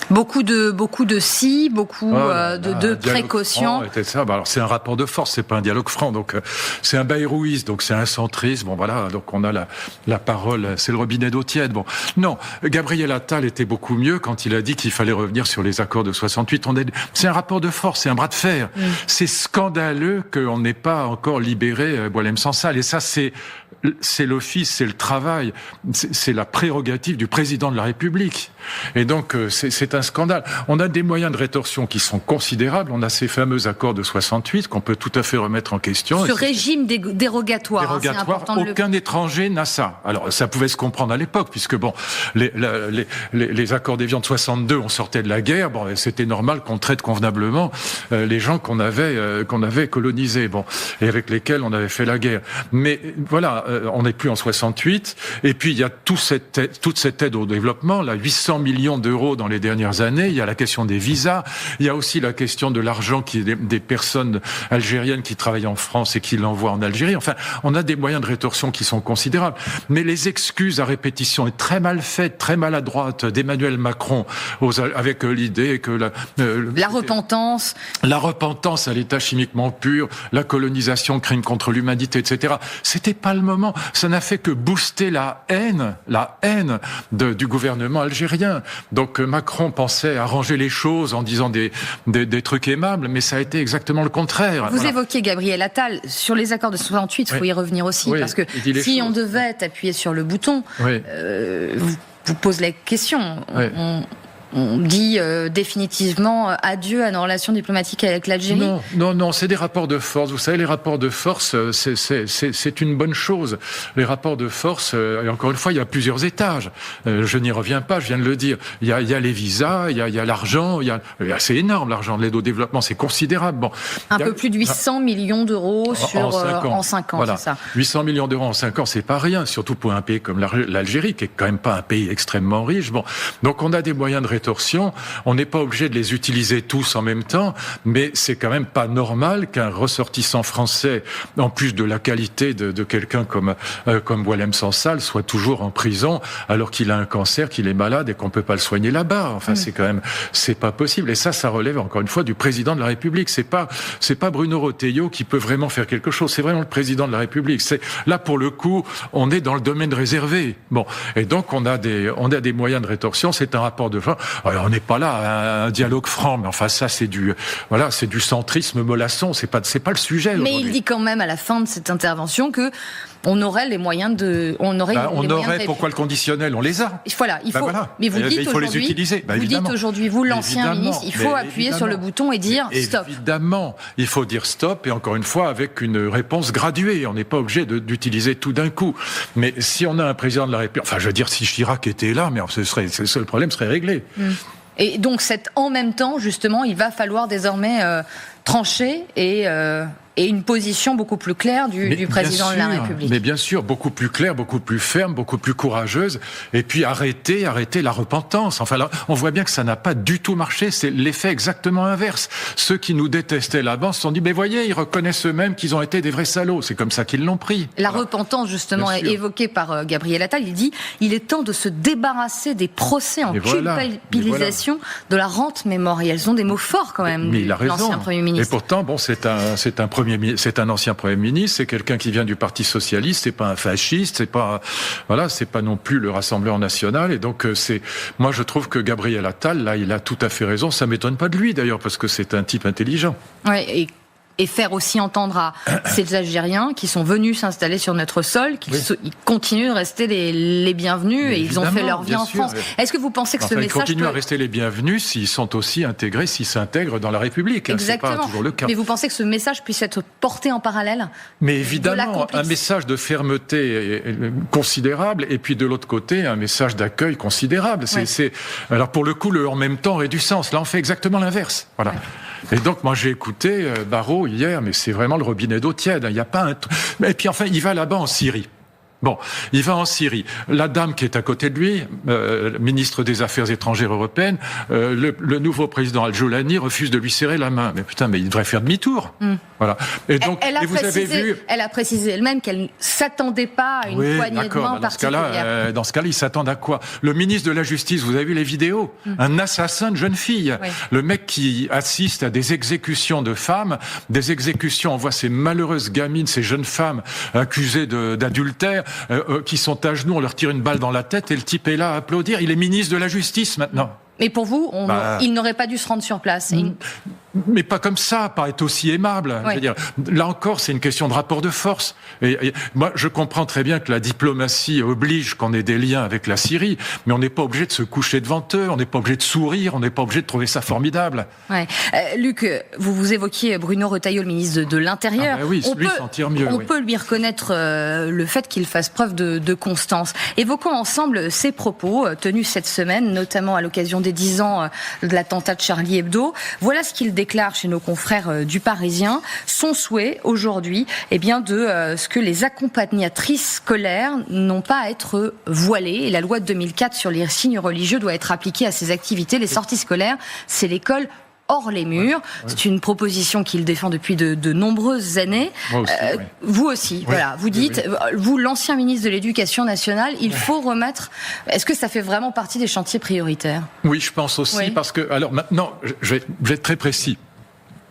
Speaker 1: Beaucoup de si, beaucoup de précautions.
Speaker 2: Alors c'est un rapport de force, c'est pas un dialogue franc. Donc c'est un baïrouisme, donc c'est un centrisme. Bon voilà, donc on a la parole, c'est le robinet d'eau tiède. Bon, non, Gabriel Attal était beaucoup mieux quand il a dit qu'il fallait revenir sur les accords de 68. C'est un rapport de force, c'est un bras de fer. C'est scandaleux qu'on n'ait pas encore libéré Boualem Sansal. Et ça, c'est l'office, c'est le travail, c'est la prérogative du président de la République. Et donc c'est c'est un scandale. On a des moyens de rétorsion qui sont considérables. On a ces fameux accords de 68 qu'on peut tout à fait remettre en question.
Speaker 1: Ce régime dérogatoire, c'est important de
Speaker 2: aucun étranger n'a ça. Alors, ça pouvait se comprendre à l'époque, puisque bon, les accords d'Évian de 62, on sortait de la guerre, bon, c'était normal qu'on traite convenablement les gens qu'on avait colonisés, bon, et avec lesquels on avait fait la guerre. Mais voilà, on n'est plus en 68, et puis il y a toute cette aide au développement, là, 800 millions d'euros dans les dernières années. Il y a la question des visas, il y a aussi la question de l'argent qui est des personnes algériennes qui travaillent en France et qui l'envoient en Algérie. Enfin, on a des moyens de rétorsion qui sont considérables. Mais les excuses à répétition et très mal faites, très maladroites d'Emmanuel Macron avec l'idée que
Speaker 1: la repentance.
Speaker 2: La repentance à l'état chimiquement pur, la colonisation, crime contre l'humanité, etc. C'était pas le moment. Ça n'a fait que booster la haine du gouvernement algérien. Donc Macron pensait arranger les choses en disant des trucs aimables, mais ça a été exactement le contraire.
Speaker 1: Vous évoquiez Gabriel Attal. Sur les accords de 68, il faut y revenir aussi, parce que si on devait appuyer sur le bouton, vous pose la question. On dit définitivement adieu à nos relations diplomatiques avec l'Algérie.
Speaker 2: Non, c'est des rapports de force. Vous savez, les rapports de force, c'est une bonne chose. Les rapports de force, et encore une fois, il y a plusieurs étages. Je n'y reviens pas, je viens de le dire. Il y a les visas, il y a l'argent, c'est énorme l'argent de l'aide au développement, c'est considérable. Bon,
Speaker 1: un peu plus de 800 millions d'euros en 5 ans,
Speaker 2: voilà.
Speaker 1: C'est ça.
Speaker 2: 800 millions d'euros en 5 ans, c'est pas rien, surtout pour un pays comme l'Algérie, qui est quand même pas un pays extrêmement riche. Bon, donc on a des moyens de rétorsion. On n'est pas obligé de les utiliser tous en même temps, mais c'est quand même pas normal qu'un ressortissant français, en plus de la qualité de quelqu'un comme Boualem Sansal, soit toujours en prison alors qu'il a un cancer, qu'il est malade et qu'on peut pas le soigner là-bas. Enfin, c'est pas possible. Et ça relève encore une fois du président de la République. C'est pas Bruno Retailleau qui peut vraiment faire quelque chose. C'est vraiment le président de la République. Là, pour le coup, on est dans le domaine réservé. Bon. Et donc, on a des moyens de rétorsion. C'est un rapport de force. Alors, on n'est pas là à un dialogue franc, mais enfin ça c'est du centrisme mollasson, c'est pas le sujet.
Speaker 1: Mais il dit quand même à la fin de cette intervention que on aurait les moyens de...
Speaker 2: Pourquoi le conditionnel? On les a.
Speaker 1: Voilà, il faut... Mais vous dites
Speaker 2: faut les utiliser.
Speaker 1: Vous dites aujourd'hui, vous l'ancien ministre, il faut appuyer sur le bouton et dire stop.
Speaker 2: Évidemment, il faut dire stop, et encore une fois avec une réponse graduée. On n'est pas obligé d'utiliser tout d'un coup. Mais si on a un président de la République... Enfin, je veux dire, si Chirac était là, mais le problème serait réglé.
Speaker 1: Et donc, en même temps, justement, il va falloir désormais trancher et une position beaucoup plus claire du président de la République.
Speaker 2: Mais bien sûr, beaucoup plus claire, beaucoup plus ferme, beaucoup plus courageuse. Et puis arrêter la repentance. Enfin là, on voit bien que ça n'a pas du tout marché. C'est l'effet exactement inverse. Ceux qui nous détestaient là-bas se sont dit, mais voyez, ils reconnaissent eux-mêmes qu'ils ont été des vrais salauds. C'est comme ça qu'ils l'ont pris.
Speaker 1: La repentance, justement, est évoquée par Gabriel Attal. Il dit, il est temps de se débarrasser des procès en culpabilisation de la rente mémorielle. Elles ont des mots forts quand même.
Speaker 2: Mais il a raison.
Speaker 1: L'ancien Premier ministre.
Speaker 2: Et pourtant, bon, c'est un ancien Premier ministre, c'est quelqu'un qui vient du Parti socialiste, c'est pas un fasciste, c'est pas non plus le Rassemblement national. Et donc moi je trouve que Gabriel Attal, là, il a tout à fait raison. Ça m'étonne pas de lui d'ailleurs, parce que c'est un type intelligent.
Speaker 1: Ouais, et faire aussi entendre à ces Algériens qui sont venus s'installer sur notre sol qu'ils continuent de rester les bienvenus. Mais et ils ont fait leur vie en France. Est-ce que vous pensez que ce message...
Speaker 2: Ils continuent à rester les bienvenus s'ils sont aussi intégrés, s'ils s'intègrent dans la République.
Speaker 1: Exactement.
Speaker 2: C'est pas toujours le cas.
Speaker 1: Mais vous pensez que ce message puisse être porté en parallèle?
Speaker 2: Mais évidemment, un message de fermeté considérable, et puis de l'autre côté, un message d'accueil considérable. Alors pour le coup, le en même temps aurait du sens. Là, on fait exactement l'inverse. Voilà. Ouais. Et donc, moi, j'ai écouté Barrot hier, mais c'est vraiment le robinet d'eau tiède. Il n'y a pas un... Et puis, enfin, il va là-bas en Syrie. Bon, il va en Syrie. La dame qui est à côté de lui, ministre des Affaires étrangères européennes, le nouveau président Al-Joulani refuse de lui serrer la main. Mais putain, mais il devrait faire demi-tour. Voilà. Et donc,
Speaker 1: elle a précisé elle-même qu'elle ne s'attendait pas à une poignée de main particulière.
Speaker 2: Dans ce cas-là, ils s'attendent à quoi? Le ministre de la Justice, vous avez vu les vidéos? Un assassin de jeune fille. Oui. Le mec qui assiste à des exécutions de femmes, des exécutions, on voit ces malheureuses gamines, ces jeunes femmes accusées d'adultère, qui sont à genoux, on leur tire une balle dans la tête et le type est là à applaudir. Il est ministre de la Justice maintenant.
Speaker 1: Mais pour vous, il n'aurait pas dû se rendre sur place.
Speaker 2: mais pas comme ça, pas être aussi aimable.
Speaker 1: Oui.
Speaker 2: Je veux dire, là encore, c'est une question de rapport de force. Et moi, je comprends très bien que la diplomatie oblige qu'on ait des liens avec la Syrie, mais on n'est pas obligé de se coucher devant eux, on n'est pas obligé de sourire, on n'est pas obligé de trouver ça formidable.
Speaker 1: Ouais. Luc, vous évoquiez Bruno Retailleau, le ministre de l'Intérieur.
Speaker 2: Ah ben oui, lui sentir mieux.
Speaker 1: On peut lui reconnaître le fait qu'il fasse preuve de constance. Évoquons ensemble ses propos tenus cette semaine, notamment à l'occasion des 10 ans de l'attentat de Charlie Hebdo. Voilà ce qu'il déclare chez nos confrères du Parisien. Son souhait aujourd'hui, de ce que les accompagnatrices scolaires n'ont pas à être voilées. Et la loi de 2004 sur les signes religieux doit être appliquée à ces activités. Les sorties scolaires, c'est l'école hors les murs. Ouais. C'est une proposition qu'il défend depuis de nombreuses années.
Speaker 2: Moi aussi, oui.
Speaker 1: Vous aussi, voilà. Vous dites, vous, l'ancien ministre de l'Éducation nationale, il faut remettre... Est-ce que ça fait vraiment partie des chantiers prioritaires ?
Speaker 2: Oui, je pense aussi, parce que... Alors maintenant, je vais être très précis.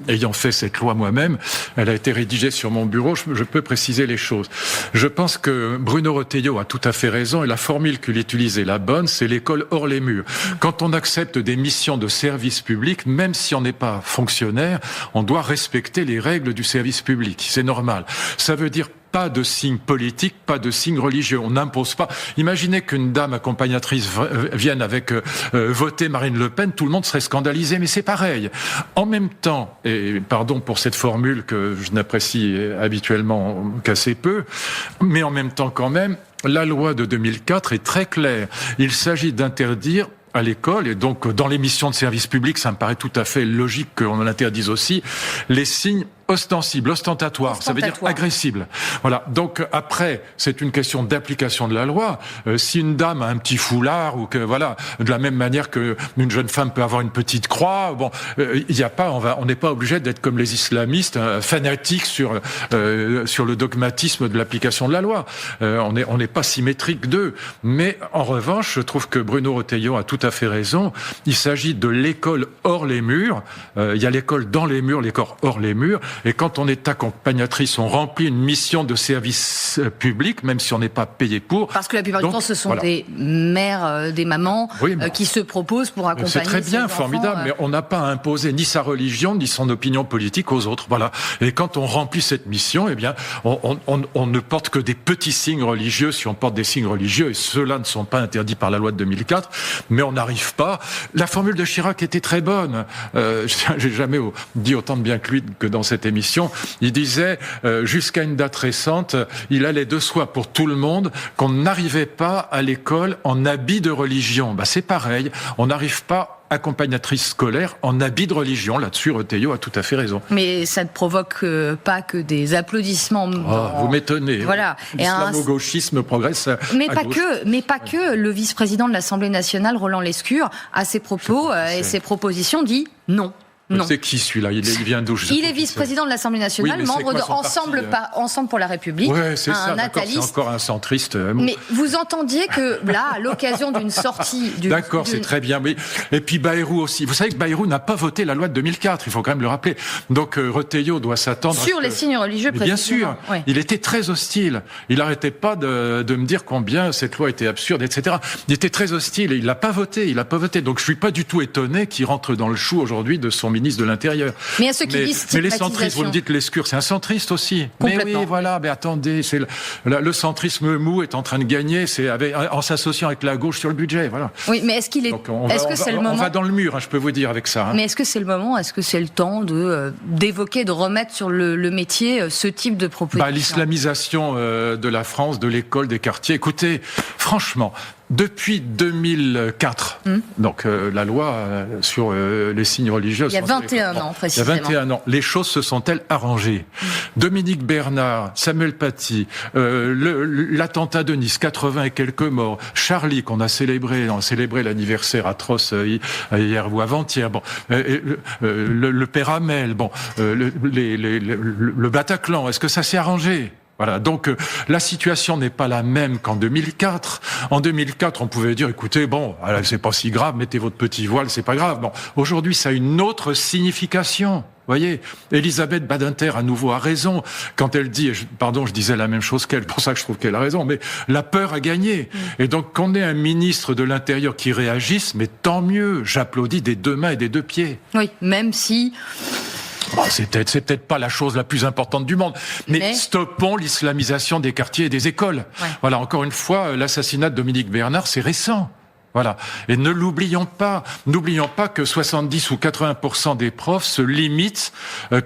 Speaker 2: Ayant fait cette loi moi-même, elle a été rédigée sur mon bureau, je peux préciser les choses. Je pense que Bruno Retailleau a tout à fait raison et la formule qu'il utilise est la bonne, c'est l'école hors les murs. Quand on accepte des missions de service public, même si on n'est pas fonctionnaire, on doit respecter les règles du service public. C'est normal. Ça veut dire pas de signe politique, pas de signe religieux. On n'impose pas. Imaginez qu'une dame accompagnatrice vienne avec voter Marine Le Pen, tout le monde serait scandalisé, mais c'est pareil. En même temps, et pardon pour cette formule que je n'apprécie habituellement qu'assez peu, mais en même temps quand même, la loi de 2004 est très claire. Il s'agit d'interdire à l'école, et donc dans les missions de service public, ça me paraît tout à fait logique qu'on en interdise aussi, les signes ostensibles, ostentatoires, ça veut dire agressibles. Voilà. Donc après, c'est une question d'application de la loi. Si une dame a un petit foulard ou que voilà, de la même manière que une jeune femme peut avoir une petite croix, bon, il y a pas, on n'est pas obligé d'être comme les islamistes fanatiques sur le dogmatisme de l'application de la loi. On n'est pas symétrique d'eux. Mais en revanche, je trouve que Bruno Retailleau a tout à fait raison. Il s'agit de l'école hors les murs. Il y a l'école dans les murs, l'école hors les murs. Et quand on est accompagnatrice, on remplit une mission de service public, même si on n'est pas payé pour.
Speaker 1: Parce que la plupart du temps, ce sont des mères, des mamans qui se proposent pour accompagner.
Speaker 2: C'est très bien,
Speaker 1: enfants,
Speaker 2: formidable, mais on n'a pas à imposer ni sa religion, ni son opinion politique aux autres. Voilà. Et quand on remplit cette mission, eh bien, on ne porte que des petits signes religieux, si on porte des signes religieux, et ceux-là ne sont pas interdits par la loi de 2004, mais on n'arrive pas. La formule de Chirac était très bonne. J'ai jamais dit autant de bien que lui que dans cette émission. Il disait, jusqu'à une date récente, il allait de soi pour tout le monde qu'on n'arrivait pas à l'école en habit de religion. Bah, c'est pareil. On n'arrive pas accompagnatrice scolaire en habit de religion. Là-dessus, Retailleau a tout à fait raison.
Speaker 1: Mais ça ne provoque pas que des applaudissements.
Speaker 2: Vous m'étonnez.
Speaker 1: Voilà.
Speaker 2: L'islamo-gauchisme progresse
Speaker 1: mais pas que. Le vice-président de l'Assemblée nationale, Roland Lescure, à ses propos et ses propositions, dit non. Non.
Speaker 2: C'est qui celui-là ? Il vient d'où ?
Speaker 1: Il est vice-président de l'Assemblée nationale, membre de Ensemble pour la République.
Speaker 2: Ouais, c'est ça, c'est encore un centriste.
Speaker 1: Mais vous entendiez que là, à l'occasion d'une sortie...
Speaker 2: D'accord, c'est très bien. Oui. Et puis Bayrou aussi. Vous savez que Bayrou n'a pas voté la loi de 2004, il faut quand même le rappeler. Donc Retailleau doit s'attendre...
Speaker 1: Sur les signes religieux,
Speaker 2: bien sûr, il était très hostile. Il n'arrêtait pas de me dire combien cette loi était absurde, etc. Il était très hostile et il l'a pas voté. Donc je suis pas du tout étonné qu'il rentre dans le chou aujourd'hui de son ministre de l'Intérieur.
Speaker 1: Mais il y a ceux qui disent
Speaker 2: mais les centristes, vous me dites Lescure, c'est un centriste aussi. Mais oui, voilà, mais attendez, le centrisme mou est en train de gagner, en s'associant avec la gauche sur le budget, voilà.
Speaker 1: Oui, mais est-ce qu'il est... c'est le moment...
Speaker 2: On va dans le mur, je peux vous dire avec ça.
Speaker 1: Mais est-ce que c'est le moment, est-ce que c'est le temps d'évoquer, de remettre sur le métier ce type de proposition ?
Speaker 2: L'islamisation de la France, de l'école, des quartiers. Écoutez, franchement, depuis 2004, donc la loi sur les signes religieux...
Speaker 1: Il y a 21 ans, précisément.
Speaker 2: Il y a 21 ans. Les choses se sont-elles arrangées ? Dominique Bernard, Samuel Paty, l'attentat de Nice, 80 et quelques morts, Charlie, qu'on a célébré l'anniversaire atroce hier ou avant-hier, le père Hamel, le Bataclan, est-ce que ça s'est arrangé ? Voilà, donc la situation n'est pas la même qu'en 2004. En 2004, on pouvait dire, écoutez, c'est pas si grave, mettez votre petit voile, c'est pas grave. Bon, aujourd'hui, ça a une autre signification. Vous voyez, Elisabeth Badinter, à nouveau, a raison quand elle dit, je disais la même chose qu'elle, pour ça que je trouve qu'elle a raison, mais la peur a gagné. Et donc, qu'on ait un ministre de l'Intérieur qui réagisse, mais tant mieux, j'applaudis des deux mains et des deux pieds.
Speaker 1: Oui, même si
Speaker 2: C'est peut-être pas la chose la plus importante du monde, mais stoppons l'islamisation des quartiers et des écoles. Ouais. Voilà, encore une fois, l'assassinat de Dominique Bernard, c'est récent. Voilà. Et n'oublions pas que 70 ou 80% des profs se limitent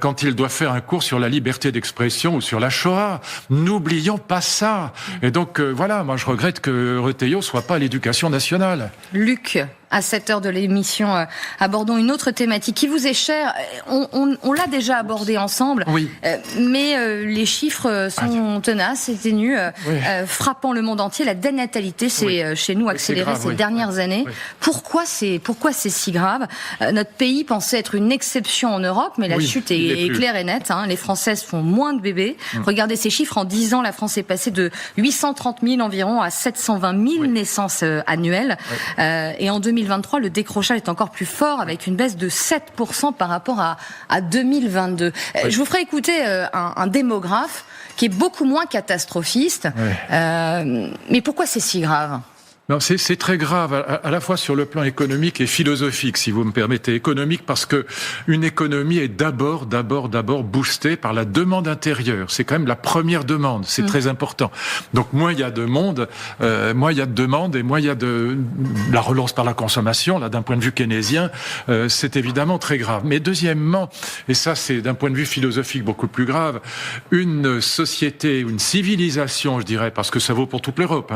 Speaker 2: quand ils doivent faire un cours sur la liberté d'expression ou sur la Shoah. N'oublions pas ça. Et donc, voilà, moi je regrette que Retailleau soit pas à l'éducation nationale.
Speaker 1: Luc, à cette heure de l'émission, abordons une autre thématique qui vous est chère. On l'a déjà abordé ensemble, oui. Mais les chiffres sont tenaces et ténus, oui. Frappant le monde entier. La dénatalité, c'est chez nous accéléré ces dernières années. Oui. Pourquoi c'est si grave ? Notre pays pensait être une exception en Europe, mais la chute est claire et nette. Les Françaises font moins de bébés. Regardez ces chiffres, en 10 ans, la France est passée de 830 000 environ à 720 000 naissances annuelles. Et en 2023, le décrochage est encore plus fort, avec une baisse de 7% par rapport à 2022. Je vous ferai écouter un démographe qui est beaucoup moins catastrophiste. Mais pourquoi c'est si grave ?
Speaker 2: Non, c'est très grave, à la fois sur le plan économique et philosophique, si vous me permettez. Économique parce que une économie est d'abord boostée par la demande intérieure. C'est quand même la première demande, c'est très important. Donc moins il y a de monde, moins il y a de demande et moins il y a de la relance par la consommation. Là, d'un point de vue keynésien, c'est évidemment très grave. Mais deuxièmement, et ça c'est d'un point de vue philosophique beaucoup plus grave, une société, une civilisation, je dirais, parce que ça vaut pour toute l'Europe,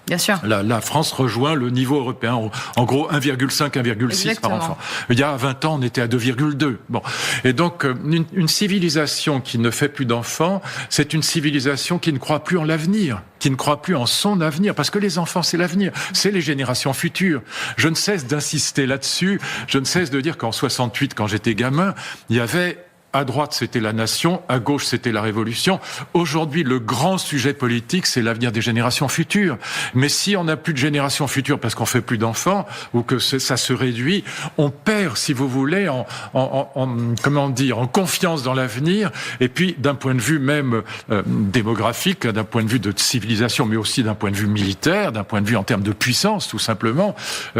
Speaker 1: Bien sûr.
Speaker 2: La France rejoint le niveau européen, en gros 1,5, 1,6 par enfant. Il y a 20 ans, on était à 2,2. Bon. Et donc, une civilisation qui ne fait plus d'enfants, c'est une civilisation qui ne croit plus en l'avenir, qui ne croit plus en son avenir, parce que les enfants, c'est l'avenir, c'est les générations futures. Je ne cesse d'insister là-dessus, je ne cesse de dire qu'en 68, quand j'étais gamin, il y avait... À droite, c'était la nation, à gauche, c'était la révolution. Aujourd'hui, le grand sujet politique, c'est l'avenir des générations futures. Mais si on n'a plus de générations futures parce qu'on fait plus d'enfants, ou que ça se réduit, on perd, si vous voulez, en confiance dans l'avenir. Et puis, d'un point de vue même démographique, d'un point de vue de civilisation, mais aussi d'un point de vue militaire, d'un point de vue en termes de puissance, tout simplement,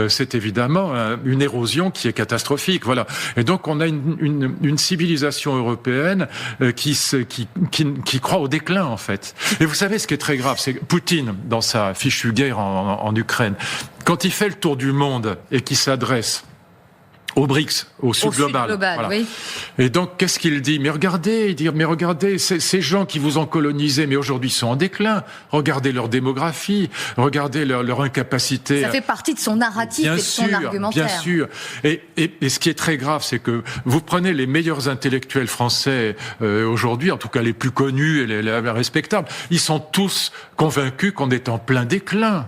Speaker 2: c'est évidemment une érosion qui est catastrophique. Voilà. Et donc, on a une civilisation européenne qui croit au déclin, en fait. Et vous savez ce qui est très grave, c'est que Poutine, dans sa fichue guerre en Ukraine, quand il fait le tour du monde et qu'il s'adresse au BRICS, au Sud global. Voilà. Oui. Et donc, qu'est-ce qu'il dit ? Mais regardez, ces gens qui vous ont colonisé, mais aujourd'hui sont en déclin. Regardez leur démographie, regardez leur incapacité.
Speaker 1: Ça fait partie de son narratif et de son argumentaire.
Speaker 2: Bien sûr. Et ce qui est très grave, c'est que vous prenez les meilleurs intellectuels français aujourd'hui, en tout cas les plus connus et les respectables, ils sont tous convaincus qu'on est en plein déclin.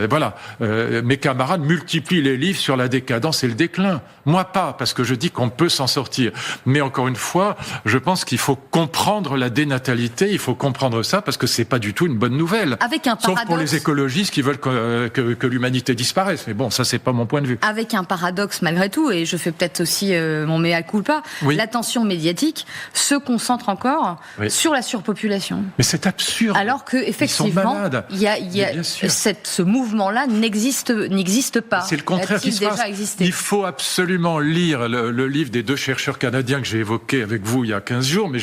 Speaker 2: Voilà, mes camarades multiplient les livres sur la décadence et le déclin. Moi pas, parce que je dis qu'on peut s'en sortir. Mais encore une fois, je pense qu'il faut comprendre la dénatalité, il faut comprendre ça, parce que c'est pas du tout une bonne nouvelle.
Speaker 1: Avec un paradoxe.
Speaker 2: Sauf pour les écologistes qui veulent que l'humanité disparaisse. Mais bon, ça c'est pas mon point de vue.
Speaker 1: Avec un paradoxe malgré tout, et je fais peut-être aussi mon mea culpa, l'attention médiatique se concentre encore sur la surpopulation.
Speaker 2: Mais c'est absurde.
Speaker 1: Alors que effectivement, il y a ce mouvement-là n'existe pas.
Speaker 2: C'est le contraire qui se passe. Il faut absolument lire le livre des deux chercheurs canadiens que j'ai évoqué avec vous il y a 15 jours, mais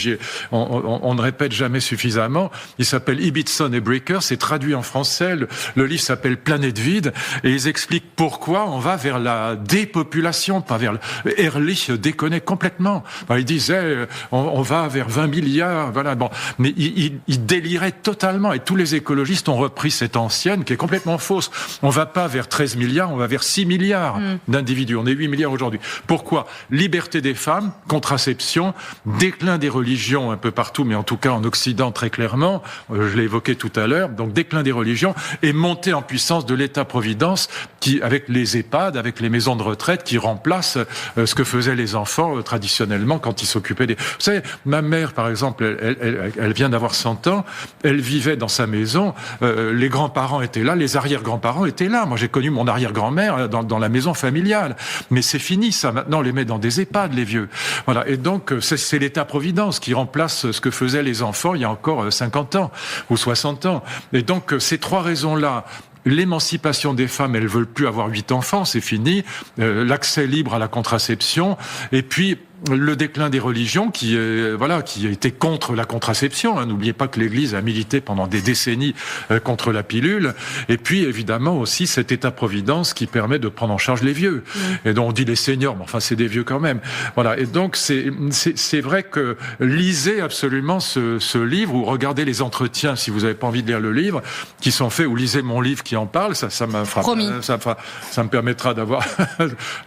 Speaker 2: on ne répète jamais suffisamment. Il s'appelle Ibbitson et Breaker, c'est traduit en français. Le livre s'appelle Planète vide, et ils expliquent pourquoi on va vers la dépopulation, pas vers Ehrlich déconnait complètement. Il disait on va vers 20 milliards, voilà. Bon, mais il délirait totalement, et tous les écologistes ont repris cette ancienne qui est complètement fausse. On va pas vers 13 milliards, on va vers 6 milliards d'individus. On est 8 milliards aujourd'hui. Pourquoi ? Liberté des femmes, contraception, déclin des religions un peu partout, mais en tout cas en Occident très clairement, je l'ai évoqué tout à l'heure, donc déclin des religions et montée en puissance de l'État-providence qui, avec les EHPAD, avec les maisons de retraite, qui remplacent ce que faisaient les enfants traditionnellement quand ils s'occupaient des... Vous savez, ma mère, par exemple, elle vient d'avoir 100 ans, elle vivait dans sa maison, les grands-parents étaient là, les arrière-grands-parents étaient là. Moi, j'ai connu mon arrière-grand-mère dans la maison familiale. Mais c'est fini, ça. Maintenant, on les met dans des EHPAD, les vieux. Voilà. Et donc, c'est l'État-providence qui remplace ce que faisaient les enfants il y a encore 50 ans ou 60 ans. Et donc, ces trois raisons-là, l'émancipation des femmes, elles veulent plus avoir 8 enfants, c'est fini. L'accès libre à la contraception. Et puis, le déclin des religions qui était contre la contraception. Hein. N'oubliez pas que l'Église a milité pendant des décennies contre la pilule. Et puis évidemment aussi cet État-providence qui permet de prendre en charge les vieux. Et donc on dit les seniors, mais enfin c'est des vieux quand même. Voilà. Et donc c'est vrai que lisez absolument ce livre, ou regardez les entretiens si vous n'avez pas envie de lire le livre qui sont faits, ou lisez mon livre qui en parle. Ça me permettra d'avoir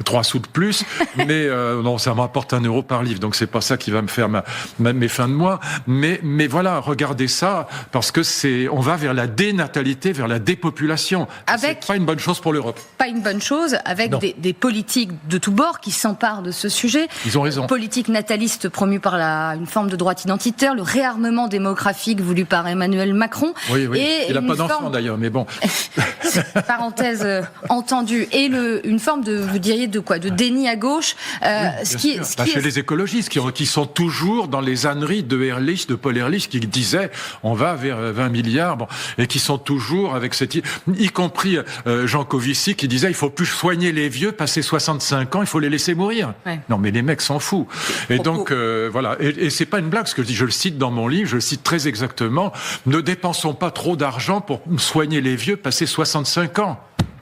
Speaker 2: 3 sous de plus. Mais non, ça me rapporte 1 euro par livre, donc c'est pas ça qui va me faire mes fins de mois. Mais voilà, regardez ça, parce que on va vers la dénatalité, vers la dépopulation. C'est pas une bonne chose pour l'Europe.
Speaker 1: Pas une bonne chose, avec des politiques de tous bords qui s'emparent de ce sujet.
Speaker 2: Ils ont raison.
Speaker 1: Politique nataliste promue par une forme de droite identitaire, le réarmement démographique voulu par Emmanuel Macron.
Speaker 2: Oui.
Speaker 1: Et
Speaker 2: il n'a pas d'enfant d'ailleurs, mais bon.
Speaker 1: Parenthèse entendue. Et une forme vous diriez de quoi? De déni à gauche.
Speaker 2: Chez les écologistes qui sont toujours dans les âneries de Ehrlich, de Paul Ehrlich, qui disait on va vers 20 milliards, et qui sont toujours avec y compris Jean Covici qui disait il faut plus soigner les vieux passé 65 ans, il faut les laisser mourir. Ouais. Non mais les mecs s'en foutent. Et donc voilà, et c'est pas une blague ce que je dis, je le cite dans mon livre, je le cite très exactement, ne dépensons pas trop d'argent pour soigner les vieux passé 65 ans.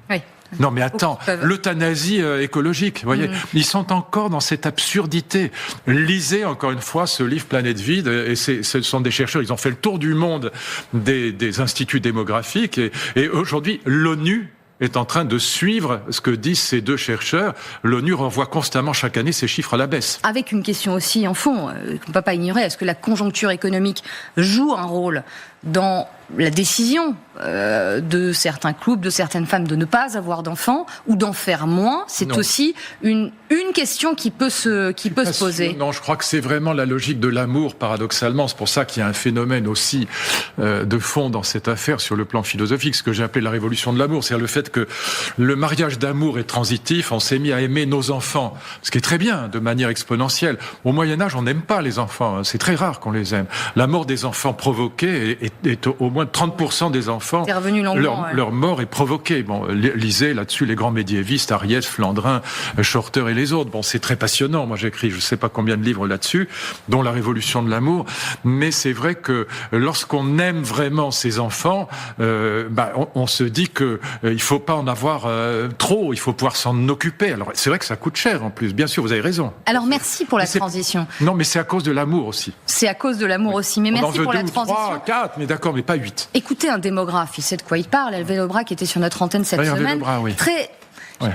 Speaker 1: Oui.
Speaker 2: Non mais attends, l'euthanasie écologique, vous voyez, ils sont encore dans cette absurdité. Lisez encore une fois ce livre Planète Vide, et ce sont des chercheurs, ils ont fait le tour du monde des instituts démographiques, et aujourd'hui l'ONU est en train de suivre ce que disent ces 2 chercheurs. L'ONU renvoie constamment chaque année ces chiffres à la baisse. Avec
Speaker 1: une question aussi en fond, qu'on ne peut pas ignorer, est-ce que la conjoncture économique joue un rôle dans la décision de certains couples, de certaines femmes de ne pas avoir d'enfants ou d'en faire moins? C'est aussi une question qui peut se poser.
Speaker 2: Non, je crois que c'est vraiment la logique de l'amour, paradoxalement. C'est pour ça qu'il y a un phénomène aussi de fond dans cette affaire sur le plan philosophique, ce que j'ai appelé la révolution de l'amour. C'est-à-dire le fait que le mariage d'amour est transitif, on s'est mis à aimer nos enfants, ce qui est très bien, de manière exponentielle. Au Moyen-Âge, on n'aime pas les enfants, c'est très rare qu'on les aime. La mort des enfants provoquée est au moins 30% des enfants, leur mort est provoquée. Bon, lisez là-dessus les grands médiévistes, Ariès, Flandrin, Shorter et les autres. Bon, c'est très passionnant. Moi, j'écris je sais pas combien de livres là-dessus, dont La Révolution de l'amour. Mais c'est vrai que lorsqu'on aime vraiment ses enfants, on se dit que il faut pas en avoir trop. Il faut pouvoir s'en occuper. Alors, c'est vrai que ça coûte cher en plus. Bien sûr, vous avez raison.
Speaker 1: Alors, merci pour la transition.
Speaker 2: Non, mais c'est à cause de l'amour aussi.
Speaker 1: C'est à cause de l'amour aussi. Mais merci pour la transition.
Speaker 2: 3, 4, mais d'accord, mais pas 8.
Speaker 1: Écoutez un démographe, il sait de quoi il parle. Hervé Lebras qui était sur notre antenne cette semaine. Très,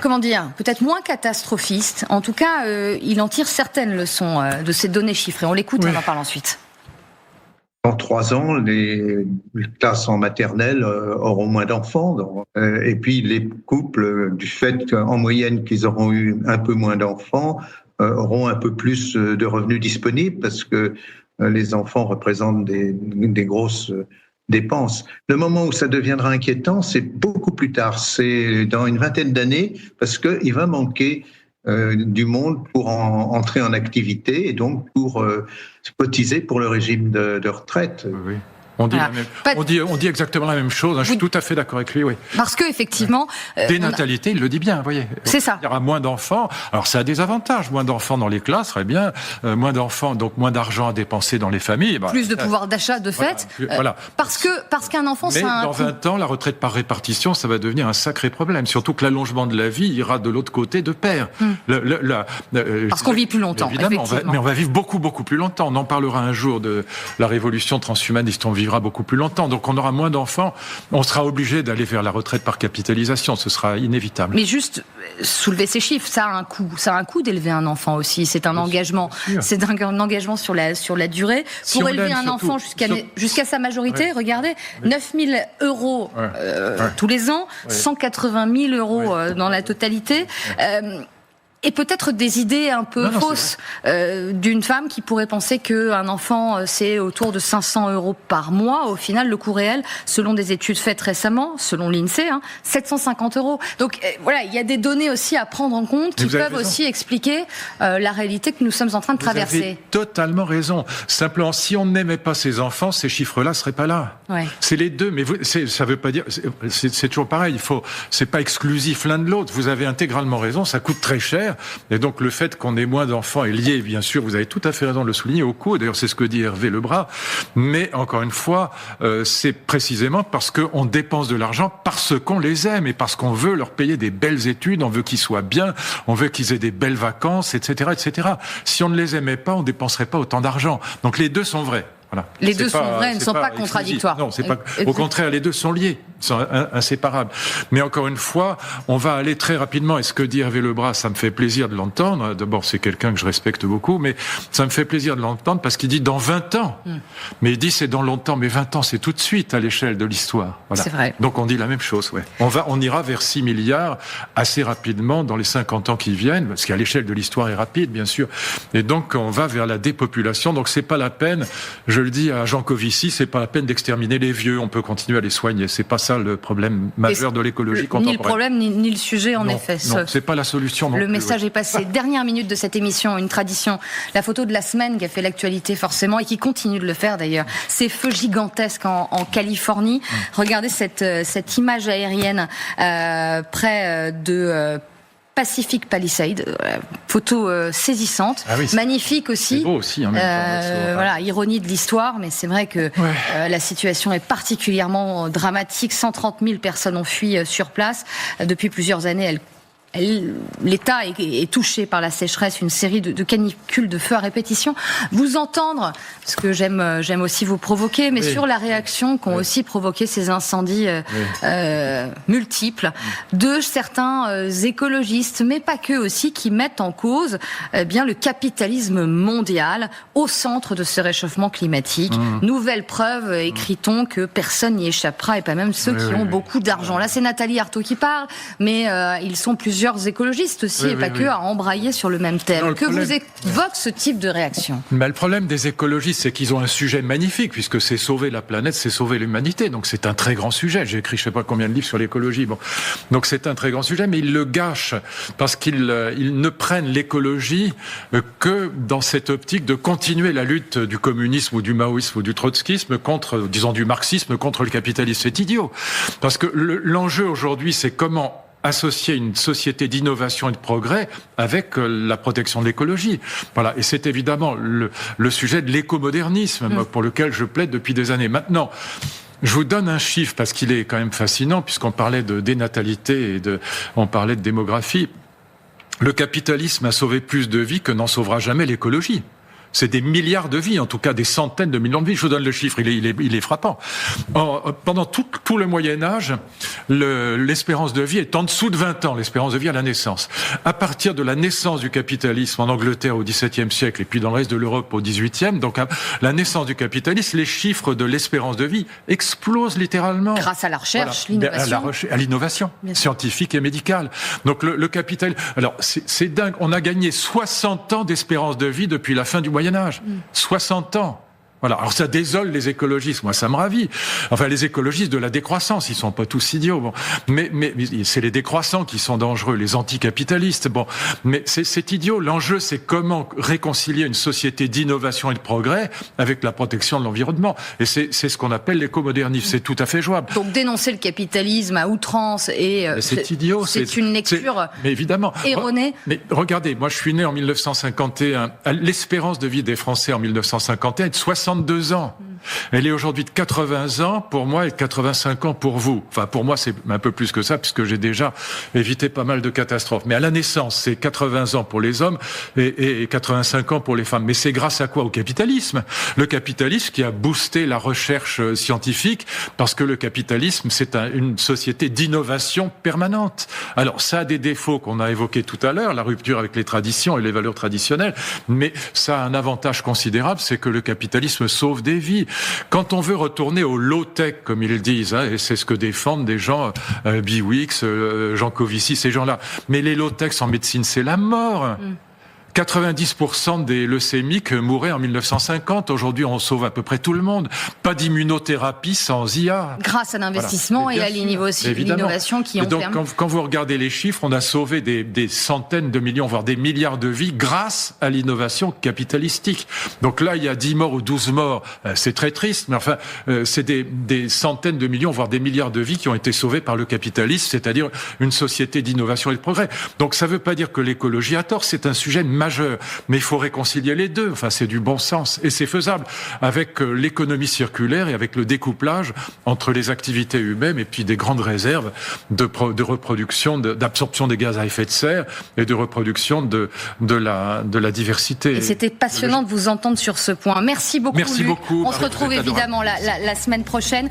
Speaker 1: comment dire, peut-être moins catastrophiste. En tout cas, il en tire certaines leçons de ces données chiffrées. On l'écoute et on en parle ensuite.
Speaker 4: Dans 3 ans, les classes en maternelle auront moins d'enfants. Et puis les couples, du fait qu'en moyenne qu'ils auront eu un peu moins d'enfants, auront un peu plus de revenus disponibles parce que les enfants représentent des grosses dépenses. Le moment où ça deviendra inquiétant, c'est beaucoup plus tard. C'est dans une vingtaine d'années parce qu'il va manquer du monde pour entrer en activité et donc pour cotiser pour le régime de retraite.
Speaker 2: Oui. On dit exactement la même chose. Je suis tout à fait d'accord avec lui, oui.
Speaker 1: Parce que effectivement,
Speaker 2: dénatalité, il le dit bien, vous voyez.
Speaker 1: C'est ça.
Speaker 2: Il y aura moins d'enfants. Alors ça a des avantages. Moins d'enfants dans les classes, très bien. Moins d'enfants, donc moins d'argent à dépenser dans les familles.
Speaker 1: Plus de pouvoir d'achat de fait.
Speaker 2: Voilà.
Speaker 1: Parce qu'un enfant,
Speaker 2: mais dans 20 ans, la retraite par répartition, ça va devenir un sacré problème. Surtout que l'allongement de la vie ira de l'autre côté de pair.
Speaker 1: Parce qu'on vit plus longtemps.
Speaker 2: Évidemment, mais on va vivre beaucoup, beaucoup plus longtemps. On en parlera un jour de la révolution transhumaniste. On vivra beaucoup plus longtemps, donc on aura moins d'enfants, on sera obligé d'aller vers la retraite par capitalisation, ce sera inévitable.
Speaker 1: Mais juste soulever ces chiffres, ça a un coût d'élever un enfant aussi, c'est un engagement, c'est un engagement sur la durée. Pour élever un enfant jusqu'à sa majorité, regardez, 9 000 euros tous les ans, 180 000 euros dans la totalité. Et peut-être des idées un peu fausses d'une femme qui pourrait penser qu'un enfant, c'est autour de 500 euros par mois. Au final, le coût réel, selon des études faites récemment, selon l'INSEE, 750 euros. Donc voilà, il y a des données aussi à prendre en compte qui peuvent aussi expliquer la réalité que nous sommes en train de traverser.
Speaker 2: Vous avez totalement raison. Simplement, si on n'aimait pas ces enfants, ces chiffres-là seraient pas là.
Speaker 1: Ouais.
Speaker 2: C'est les deux, mais ça veut pas dire... C'est toujours pareil, c'est pas exclusif l'un de l'autre. Vous avez intégralement raison, ça coûte très cher. père. Et donc le fait qu'on ait moins d'enfants est lié, bien sûr, vous avez tout à fait raison de le souligner, au coût. D'ailleurs, c'est ce que dit Hervé Lebras. Mais encore une fois, c'est précisément parce qu'on dépense de l'argent parce qu'on les aime et parce qu'on veut leur payer des belles études, on veut qu'ils soient bien, on veut qu'ils aient des belles vacances, etc., etc. Si on ne les aimait pas, on dépenserait pas autant d'argent. Donc les deux sont vrais. Voilà.
Speaker 1: Les deux sont vrais, ne sont pas contradictoires.
Speaker 2: Non, c'est pas. Au contraire, les deux sont liés, sont inséparables. Mais encore une fois, on va aller très rapidement. Et ce que dit Hervé Lebras, ça me fait plaisir de l'entendre. D'abord, c'est quelqu'un que je respecte beaucoup, mais ça me fait plaisir de l'entendre parce qu'il dit dans 20 ans. Mais il dit c'est dans longtemps, mais 20 ans, c'est tout de suite à l'échelle de l'histoire. Voilà.
Speaker 1: C'est vrai.
Speaker 2: Donc on dit la même chose. Ouais. On ira vers 6 milliards assez rapidement dans les 50 ans qui viennent, parce qu'à l'échelle de l'histoire est rapide, bien sûr. Et donc on va vers la dépopulation. Donc c'est pas la peine. Je le dis à Jean Covici, c'est pas la peine d'exterminer les vieux, on peut continuer à les soigner. C'est pas ça le problème majeur de l'écologie contemporaine.
Speaker 1: Ni le problème, ni le sujet, en effet.
Speaker 2: Non, c'est pas la solution.
Speaker 1: Le message est passé. Dernière minute de cette émission, une tradition. La photo de la semaine qui a fait l'actualité forcément et qui continue de le faire d'ailleurs. Ces feux gigantesques en Californie. Regardez cette image aérienne près de Pacific Palisades, photo saisissante, magnifique aussi.
Speaker 2: C'est beau aussi, en même temps.
Speaker 1: Voilà, ironie de l'histoire, mais c'est vrai que la situation est particulièrement dramatique. 130 000 personnes ont fui sur place. Depuis plusieurs années, l'État est touché par la sécheresse, une série de canicules, de feux à répétition. Vous entendre, parce que j'aime aussi vous provoquer, mais sur la réaction qu'ont aussi provoqué ces incendies multiples de certains écologistes, mais pas que aussi, qui mettent en cause bien le capitalisme mondial au centre de ce réchauffement climatique. Nouvelle preuve, écrit-on, que personne n'y échappera, et pas même ceux qui ont beaucoup d'argent. Là, c'est Nathalie Arthaud qui parle, mais ils sont plusieurs écologistes aussi, et pas que, à embrayer sur le même thème. Non, vous évoque ce type de réaction?
Speaker 2: Mais le problème des écologistes, c'est qu'ils ont un sujet magnifique, puisque c'est sauver la planète, c'est sauver l'humanité. Donc c'est un très grand sujet. J'ai écrit je sais pas combien de livres sur l'écologie. Bon, donc c'est un très grand sujet, mais ils le gâchent parce qu'ils ne prennent l'écologie que dans cette optique de continuer la lutte du communisme ou du maoïsme ou du trotskisme contre, disons, du marxisme contre le capitalisme. C'est idiot. Parce que l'enjeu aujourd'hui, c'est comment associer une société d'innovation et de progrès avec la protection de l'écologie. Voilà. Et c'est évidemment le sujet de l'écomodernisme pour lequel je plaide depuis des années. Maintenant, je vous donne un chiffre parce qu'il est quand même fascinant puisqu'on parlait de dénatalité et on parlait de démographie. Le capitalisme a sauvé plus de vies que n'en sauvera jamais l'écologie. C'est des milliards de vies, en tout cas des centaines de millions de vies. Je vous donne le chiffre, il est frappant. Pendant tout le Moyen-Âge, l'espérance de vie est en dessous de 20 ans, l'espérance de vie à la naissance. À partir de la naissance du capitalisme en Angleterre au XVIIe siècle et puis dans le reste de l'Europe au XVIIIe, donc à la naissance du capitalisme, les chiffres de l'espérance de vie explosent littéralement.
Speaker 1: Grâce à la recherche,
Speaker 2: l'innovation. À l'innovation scientifique et médicale. Donc le capital. Alors c'est dingue, on a gagné 60 ans d'espérance de vie depuis la fin du Moyen-Âge. 60 ans. Voilà. Alors ça désole les écologistes. Moi, ça me ravit. Enfin, les écologistes de la décroissance, ils sont pas tous idiots. Bon. Mais c'est les décroissants qui sont dangereux, les anticapitalistes. Bon. Mais c'est idiot. L'enjeu, c'est comment réconcilier une société d'innovation et de progrès avec la protection de l'environnement. Et c'est ce qu'on appelle l'écomodernisme. C'est tout à fait jouable.
Speaker 1: Donc, dénoncer le capitalisme à outrance et
Speaker 2: c'est idiot.
Speaker 1: C'est une lecture
Speaker 2: mais évidemment
Speaker 1: erronée.
Speaker 2: Mais regardez, moi, je suis né en 1951. L'espérance de vie des Français en 1951 est de 62 ans. Elle est aujourd'hui de 80 ans pour moi et de 85 ans pour vous. Enfin, pour moi, c'est un peu plus que ça, puisque j'ai déjà évité pas mal de catastrophes. Mais à la naissance, c'est 80 ans pour les hommes et 85 ans pour les femmes. Mais c'est grâce à quoi? Au capitalisme. Le capitalisme qui a boosté la recherche scientifique, parce que le capitalisme, c'est une société d'innovation permanente. Alors, ça a des défauts qu'on a évoqués tout à l'heure, la rupture avec les traditions et les valeurs traditionnelles, mais ça a un avantage considérable, c'est que le capitalisme sauve des vies. Quand on veut retourner au low-tech, comme ils le disent, et c'est ce que défendent des gens, Biwix, Jean Covici, ces gens-là. Mais les low-techs en médecine, c'est la mort. 90% des leucémiques mouraient en 1950. Aujourd'hui, on sauve à peu près tout le monde. Pas d'immunothérapie sans IA.
Speaker 1: Grâce à l'investissement et à l'innovation qui ont
Speaker 2: permis. Quand vous regardez les chiffres, on a sauvé des centaines de millions, voire des milliards de vies grâce à l'innovation capitalistique. Donc là, il y a 10 morts ou 12 morts. C'est très triste, mais enfin, c'est des centaines de millions, voire des milliards de vies qui ont été sauvées par le capitalisme, c'est-à-dire une société d'innovation et de progrès. Donc ça ne veut pas dire que l'écologie a tort, c'est un sujet majeur, mais il faut réconcilier les deux. Enfin, c'est du bon sens et c'est faisable avec l'économie circulaire et avec le découplage entre les activités humaines et puis des grandes réserves de reproduction, d'absorption des gaz à effet de serre et de reproduction de la diversité.
Speaker 1: Et c'était passionnant de vous entendre sur ce point. Merci beaucoup.
Speaker 2: Merci beaucoup.
Speaker 1: On se retrouve évidemment la semaine prochaine.